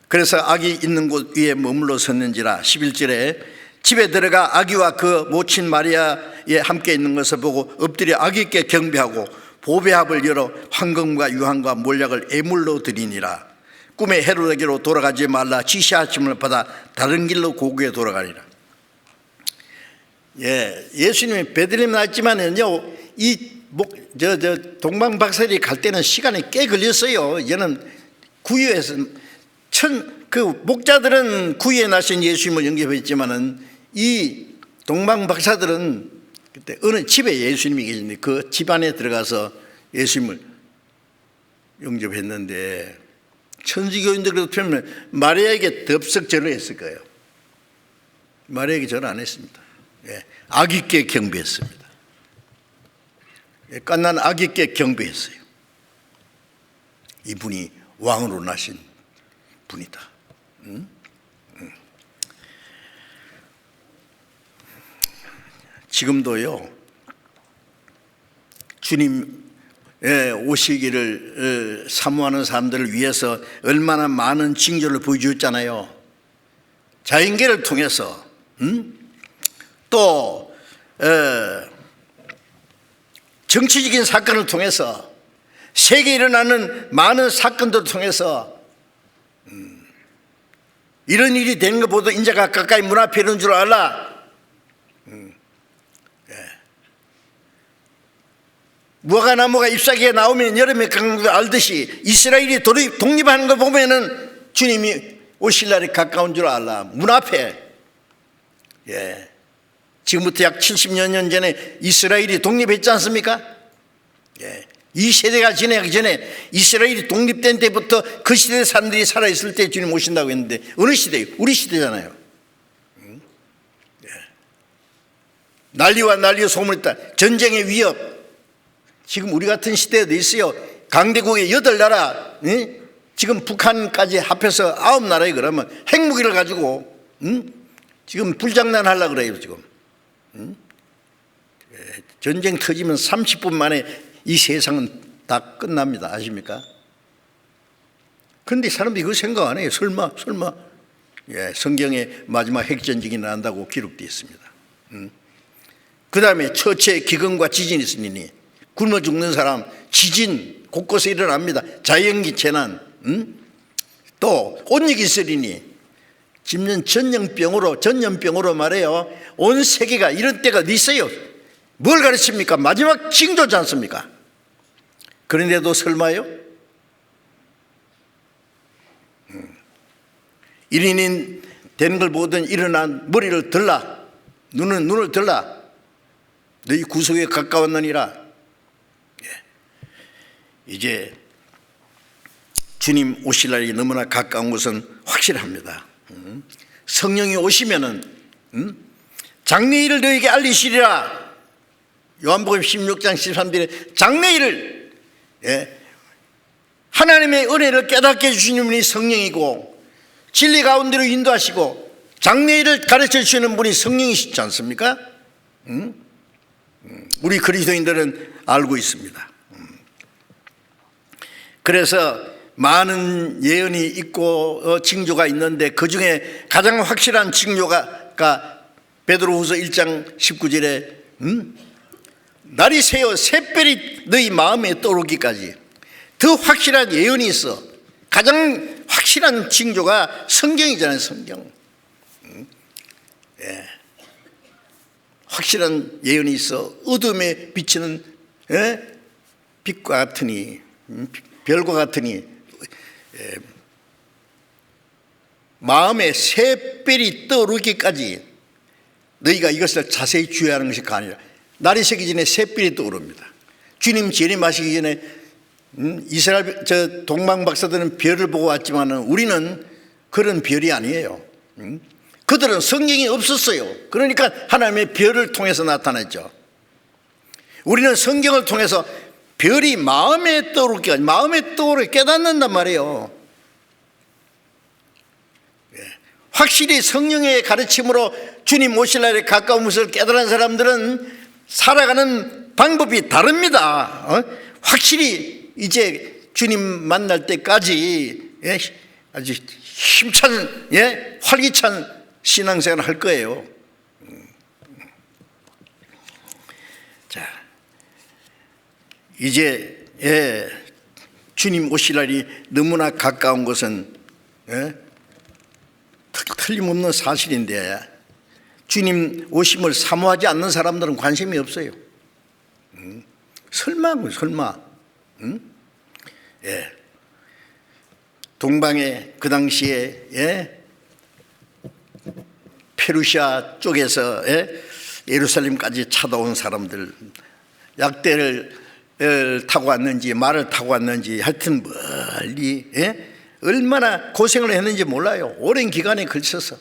그래서 아기 있는 곳 위에 머물러 섰는지라 11절에 집에 들어가 아기와 그 모친 마리아에 함께 있는 것을 보고 엎드려 아기께 경배하고 보배합을 열어 황금과 유황과 몰약을 애물로 드리니라. 꿈에 헤로데게로 돌아가지 말라 지시하심을 받아 다른 길로 고국에 돌아가니라. 예수님이 베들레헴에 났지만은요, 이 동방박사들이 갈 때는 시간이 꽤 걸렸어요. 얘는 구유에서 목자들은 구유에 나신 예수님을 영접했지만은 이 동방박사들은 그때 어느 집에 예수님이 계신데 그 집 안에 들어가서 예수님을 영접했는데 천주교인들도 표현하면 마리아에게 덥석 절을 했을 거예요. 마리아에게 절 안 했습니다. 아기께 경배했습니다. 깐난 아기께 경배했어요. 이분이 왕으로 나신 분이다. 지금도요, 주님 오시기를 사모하는 사람들을 위해서 얼마나 많은 징조를 보여주었잖아요. 자연계를 통해서, 또 정치적인 사건을 통해서, 세계에 일어나는 많은 사건들을 통해서 이런 일이 되는 것보다 인자가 가까이 문 앞에 이런 줄 알라. 무화과 나무가 잎사귀에 나오면 여름에 강한 걸 알듯이 이스라엘이 독립하는 걸 보면은 주님이 오실 날이 가까운 줄 알라. 문 앞에. 지금부터 약 70여 년 전에 이스라엘이 독립했지 않습니까? 이 세대가 지나기 전에 이스라엘이 독립된 때부터 그 시대 사람들이 살아있을 때 주님 오신다고 했는데 어느 시대예요? 우리 시대잖아요. 난리와 난리의 소문이 있다. 전쟁의 위협. 지금 우리 같은 시대에도 있어요. 강대국의 8나라, 지금 북한까지 합해서 9나라에 그러면 핵무기를 가지고 지금 불장난하려고 그래요. 지금 전쟁 터지면 30분 만에 이 세상은 다 끝납니다. 아십니까? 그런데 사람들이 그거 생각 안 해요. 설마 성경에 마지막 핵전쟁이 난다고 기록되어 있습니다. 그 다음에 처체 기근과 지진이 있으니 굶어 죽는 사람, 지진 곳곳에 일어납니다. 자연기 재난, 또 온역이 있으리니 전염병으로 말해요. 온 세계가 이런 때가 있어요. 뭘 가르칩니까? 마지막 징조지 않습니까? 그런데도 설마요? 1인인 되는 걸 보든 일어난 머리를 들라, 눈을 들라, 너희 구속에 가까웠느니라. 이제 주님 오실 날이 너무나 가까운 것은 확실합니다. 성령이 오시면은 장래일을 너에게 알리시리라. 요한복음 16장 13절에 장래일을, 하나님의 은혜를 깨닫게 해주시는 분이 성령이고 진리 가운데로 인도하시고 장래일을 가르쳐 주시는 분이 성령이시지 않습니까? 우리 그리스도인들은 알고 있습니다. 그래서 많은 예언이 있고 징조가 있는데 그 중에 가장 확실한 징조가 베드로후서 1장 19절에 날이 새어 샛별이 너희 마음에 떠오르기까지 더 확실한 예언이 있어. 가장 확실한 징조가 성경이잖아요. 성경. 확실한 예언이 있어. 어둠에 비치는 빛과 같으니, 별과 같으니, 마음에 샛별이 떠오르기까지 너희가 이것을 자세히 주의하는 것이 아니라, 날이 새기 전에 샛별이 떠오릅니다. 주님 재림하시기 전에 이스라엘 동방 박사들은 별을 보고 왔지만 우리는 그런 별이 아니에요. 그들은 성경이 없었어요. 그러니까 하나님의 별을 통해서 나타났죠. 우리는 성경을 통해서 별이 마음에 떠오르게, 마음에 떠오르게 깨닫는단 말이에요. 확실히 성령의 가르침으로 주님 오실 날에 가까운 것을 깨달은 사람들은 살아가는 방법이 다릅니다. 확실히 이제 주님 만날 때까지 아주 힘찬, 활기찬 신앙생활을 할 거예요. 자, 이제 주님 오실 날이 너무나 가까운 것은 틀림없는 사실인데 주님 오심을 사모하지 않는 사람들은 관심이 없어요. 설마. 응? 예. 동방에 그 당시에, 예? 페르시아 쪽에서, 예? 예루살렘까지 찾아온 사람들, 약대를 타고 왔는지 말을 타고 왔는지 하여튼 멀리, 예? 얼마나 고생을 했는지 몰라요. 오랜 기간에 걸쳐서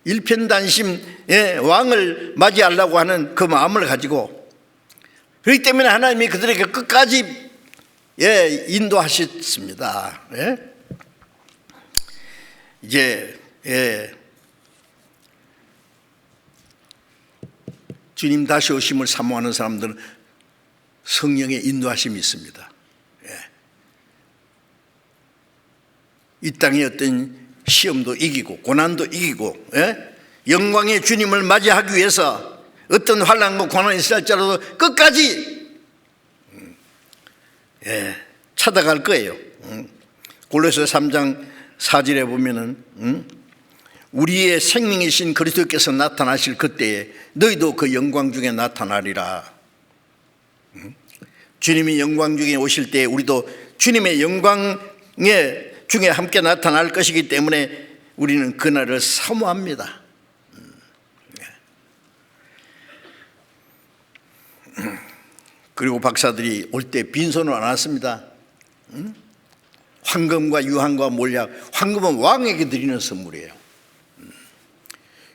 일편단심, 예? 왕을 맞이하려고 하는 그 마음을 가지고, 그렇기 때문에 하나님이 그들에게 끝까지, 예, 인도하셨습니다. 예? 이제, 예, 주님 다시 오심을 사모하는 사람들은 성령의 인도하심이 있습니다. 예. 이 땅의 어떤 시험도 이기고 고난도 이기고, 예? 영광의 주님을 맞이하기 위해서 어떤 환난과 고난이 있을지라도 끝까지, 예, 찾아갈 거예요. 골로새 3장 4절에 보면은, 우리의 생명이신 그리스도께서 나타나실 그때에 너희도 그 영광 중에 나타나리라. 주님이 영광 중에 오실 때 우리도 주님의 영광에 중에 함께 나타날 것이기 때문에 우리는 그날을 사모합니다. 그리고 박사들이 올 때 빈손으로 안 왔습니다. 황금과 유황과 몰약. 황금은 왕에게 드리는 선물이에요.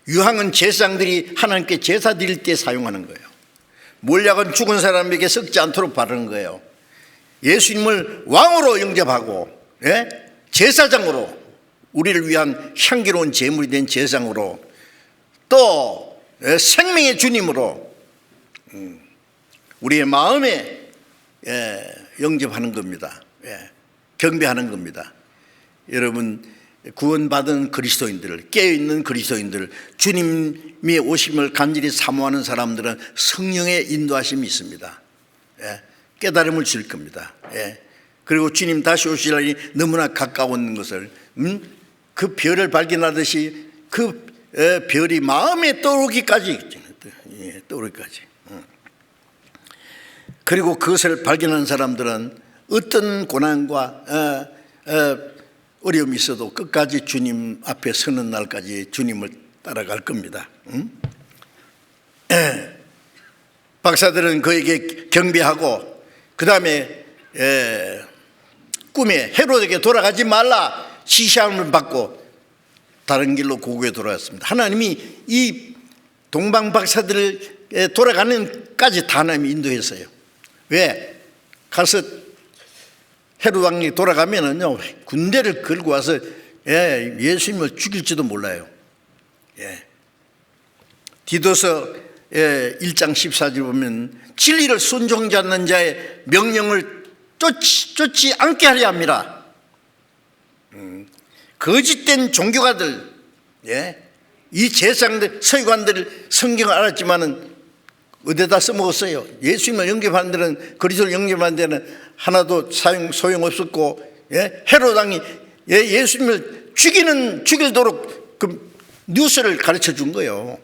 유황은 제사장들이 하나님께 제사 드릴 때 사용하는 거예요. 몰약은 죽은 사람에게 썩지 않도록 바르는 거예요. 예수님을 왕으로 영접하고, 예? 제사장으로, 우리를 위한 향기로운 제물이 된 제사장으로, 또 생명의 주님으로 우리의 마음에, 예, 영접하는 겁니다. 예, 경배하는 겁니다. 여러분, 구원받은 그리스도인들, 깨어있는 그리스도인들, 주님의 오심을 간절히 사모하는 사람들은 성령의 인도하심이 있습니다. 예, 깨달음을 줄 겁니다. 예, 그리고 주님 다시 오실 날이 너무나 가까운 것을, 그 별을 발견하듯이 그 별이 마음에 떠오르기까지, 예, 떠오르기까지. 그리고 그것을 발견한 사람들은 어떤 고난과 어려움이 있어도 끝까지 주님 앞에 서는 날까지 주님을 따라갈 겁니다. 박사들은 그에게 경배하고, 그 다음에 꿈에 헤롯에게 돌아가지 말라 지시함을 받고 다른 길로 고국에 돌아갔습니다. 하나님이 이 동방 박사들을 돌아가는 까지 다 하나님이 인도했어요. 왜? 가서 헤롯 왕이 돌아가면은요, 군대를 걸고 와서, 예, 예수님을 죽일지도 몰라요. 예. 디도서 1장 14절 보면 진리를 순종하지 않는 자의 명령을 쫓지 않게 하려 합니다. 거짓된 종교가들, 예, 이 제사장들, 서기관들 성경을 알았지만은 어디다 써먹었어요? 예수님을 영접하는 데는, 그리스도를 영접하는 데는 하나도 소용없었고, 예? 헤롯 왕이, 예, 예수님을 죽이도록 그 뉴스를 가르쳐 준 거예요.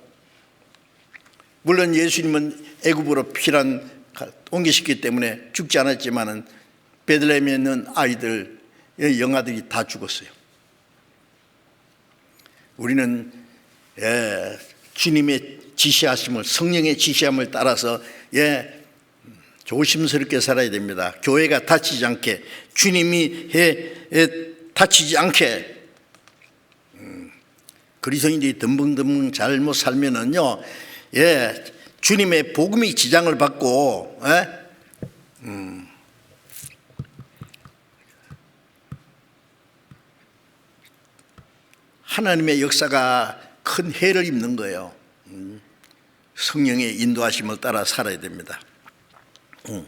물론 예수님은 애굽으로 피란 옮기셨기 때문에 죽지 않았지만은 베들레헴에 있는 아이들, 영아들이 다 죽었어요. 우리는, 예, 주님의 지시하심을, 성령의 지시함을 따라서, 예, 조심스럽게 살아야 됩니다. 교회가 다치지 않게, 주님이 다치지 않게. 그리스도인들이 덤벙덤벙 잘못 살면은요, 예, 주님의 복음이 지장을 받고, 예? 하나님의 역사가 큰 해를 입는 거예요. 성령의 인도하심을 따라 살아야 됩니다. 예.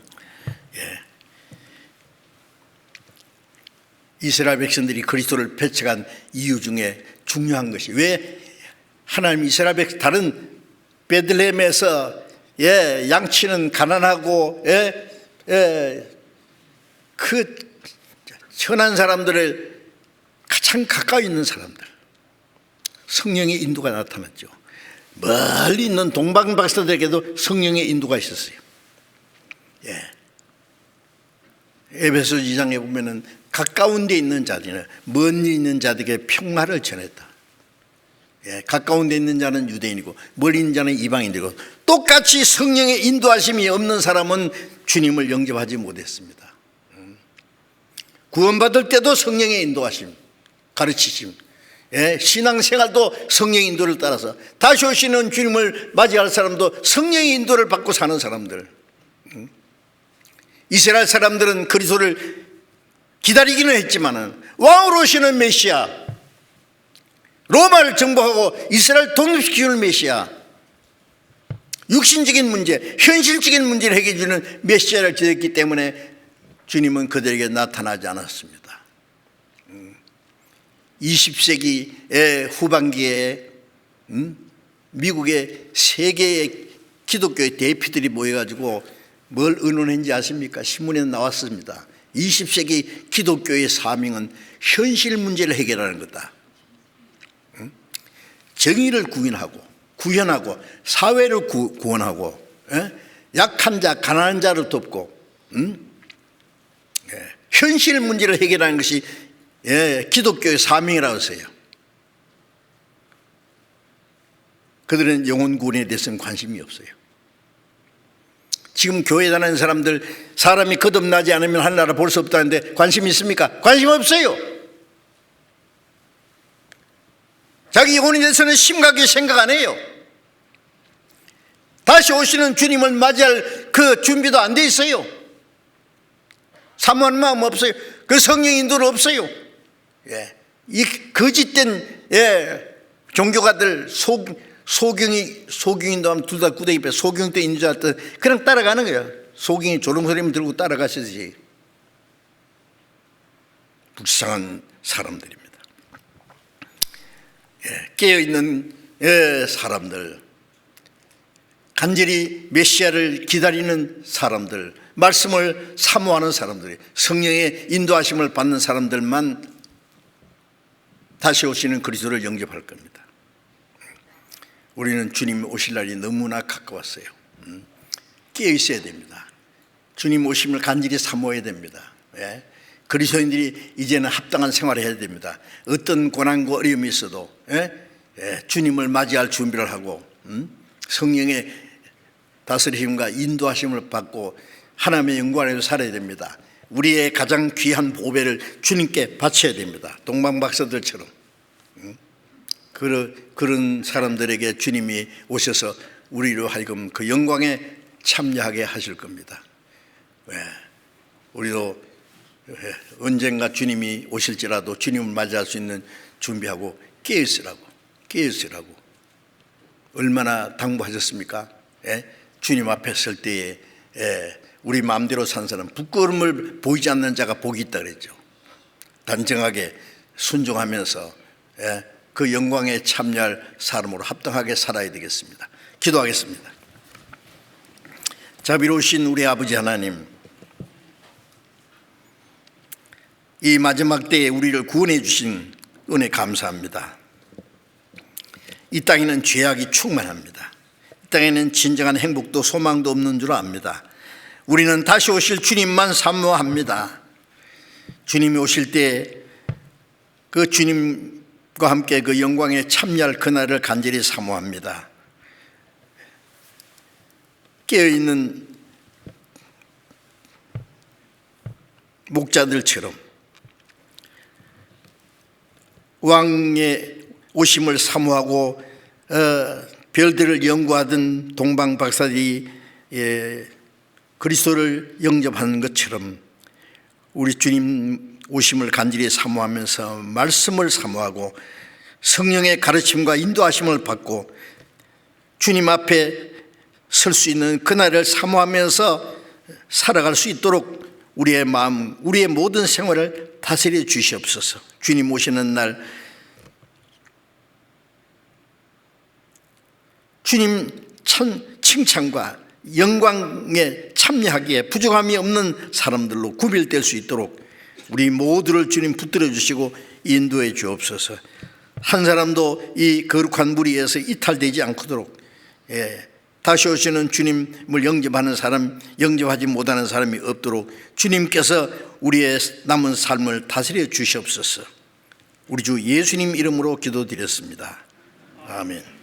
이스라엘 백성들이 그리스도를 배척한 이유 중에 중요한 것이, 왜 하나님 이스라엘 백성, 다른 베들레헴에서, 예, 양치는 가난하고, 그 천한 사람들을 가장 가까이 있는 사람들, 성령의 인도가 나타났죠. 멀리 있는 동방 박사들에게도 성령의 인도가 있었어요. 에베소 2장에 보면은 가까운 데 있는 자들이나 멀리 있는 자들에게 평화를 전했다. 가까운 데 있는 자는 유대인이고 멀리 있는 자는 이방인이고, 똑같이 성령의 인도하심이 없는 사람은 주님을 영접하지 못했습니다. 구원받을 때도 성령의 인도하심, 가르치심, 신앙생활도 성령의 인도를 따라서, 다시 오시는 주님을 맞이할 사람도 성령의 인도를 받고 사는 사람들. 이스라엘 사람들은 그리스도를 기다리기는 했지만 왕으로 오시는 메시아, 로마를 정복하고 이스라엘 독립시키는 메시아, 육신적인 문제, 현실적인 문제를 해결해 주는 메시아를 기다렸기 때문에 주님은 그들에게 나타나지 않았습니다. 20세기 후반기에 미국의 세 개의 기독교의 대표들이 모여가지고 뭘 의논했는지 아십니까? 신문에 나왔습니다. 20세기 기독교의 사명은 현실 문제를 해결하는 거다. 정의를 구현하고 사회를 구원하고, 약한 자, 가난한 자를 돕고, 현실 문제를 해결하는 것이 기독교의 사명이라고 했어요. 그들은 영혼 구원에 대해서는 관심이 없어요. 지금 교회 다니는 사람들, 사람이 거듭나지 않으면 하늘나라 볼 수 없다는데 관심이 있습니까? 관심 없어요. 자기 영혼에 대해서는 심각하게 생각 안 해요. 다시 오시는 주님을 맞이할 그 준비도 안 돼 있어요. 사모하는 마음 없어요. 그 성령 인도는 없어요. 이 거짓된 종교가들, 소경인도 하면 둘 다 구덩이 빼, 소경 때 있는 줄 알았더니 그냥 따라가는 거예요. 소경이 조롱소리만 들고 따라가시듯이. 불쌍한 사람들입니다. 깨어있는 사람들, 간절히 메시아를 기다리는 사람들, 말씀을 사모하는 사람들이, 성령의 인도하심을 받는 사람들만 다시 오시는 그리스도를 영접할 겁니다. 우리는 주님 오실 날이 너무나 가까웠어요. 깨어 있어야 됩니다. 주님 오심을 간절히 사모해야 됩니다. 그리스도인들이 이제는 합당한 생활을 해야 됩니다. 어떤 고난과 어려움이 있어도 주님을 맞이할 준비를 하고, 성령의 다스리심과 인도하심을 받고 하나님의 영광 안에서 살아야 됩니다. 우리의 가장 귀한 보배를 주님께 바쳐야 됩니다. 동방박사들처럼. 그런 사람들에게 주님이 오셔서 우리로 하여금 그 영광에 참여하게 하실 겁니다. 우리도 언젠가 주님이 오실지라도 주님을 맞이할 수 있는 준비하고 깨어있으라고. 얼마나 당부하셨습니까? 주님 앞에 설 때에 우리 마음대로 산 사람, 부끄러움을 보이지 않는 자가 복이 있다 그랬죠. 단정하게 순종하면서 그 영광에 참여할 사람으로 합당하게 살아야 되겠습니다. 기도하겠습니다. 자비로우신 우리 아버지 하나님, 이 마지막 때에 우리를 구원해 주신 은혜 감사합니다. 이 땅에는 죄악이 충만합니다. 이 땅에는 진정한 행복도 소망도 없는 줄 압니다. 우리는 다시 오실 주님만 사모합니다. 주님이 오실 때 그 주님과 함께 그 영광에 참여할 그날을 간절히 사모합니다. 깨어있는 목자들처럼 왕의 오심을 사모하고 별들을 연구하던 동방 박사들이 그리스도를 영접하는 것처럼 우리 주님 오심을 간절히 사모하면서 말씀을 사모하고 성령의 가르침과 인도하심을 받고 주님 앞에 설 수 있는 그날을 사모하면서 살아갈 수 있도록 우리의 마음, 우리의 모든 생활을 다스려 주시옵소서. 주님 오시는 날 주님 칭찬과 영광에 참여하기에 부족함이 없는 사람들로 구별될 수 있도록 우리 모두를 주님 붙들어 주시고 인도해 주옵소서. 한 사람도 이 거룩한 무리에서 이탈되지 않도록 다시 오시는 주님을 영접하는 사람, 영접하지 못하는 사람이 없도록 주님께서 우리의 남은 삶을 다스려 주시옵소서. 우리 주 예수님 이름으로 기도드렸습니다. 아멘.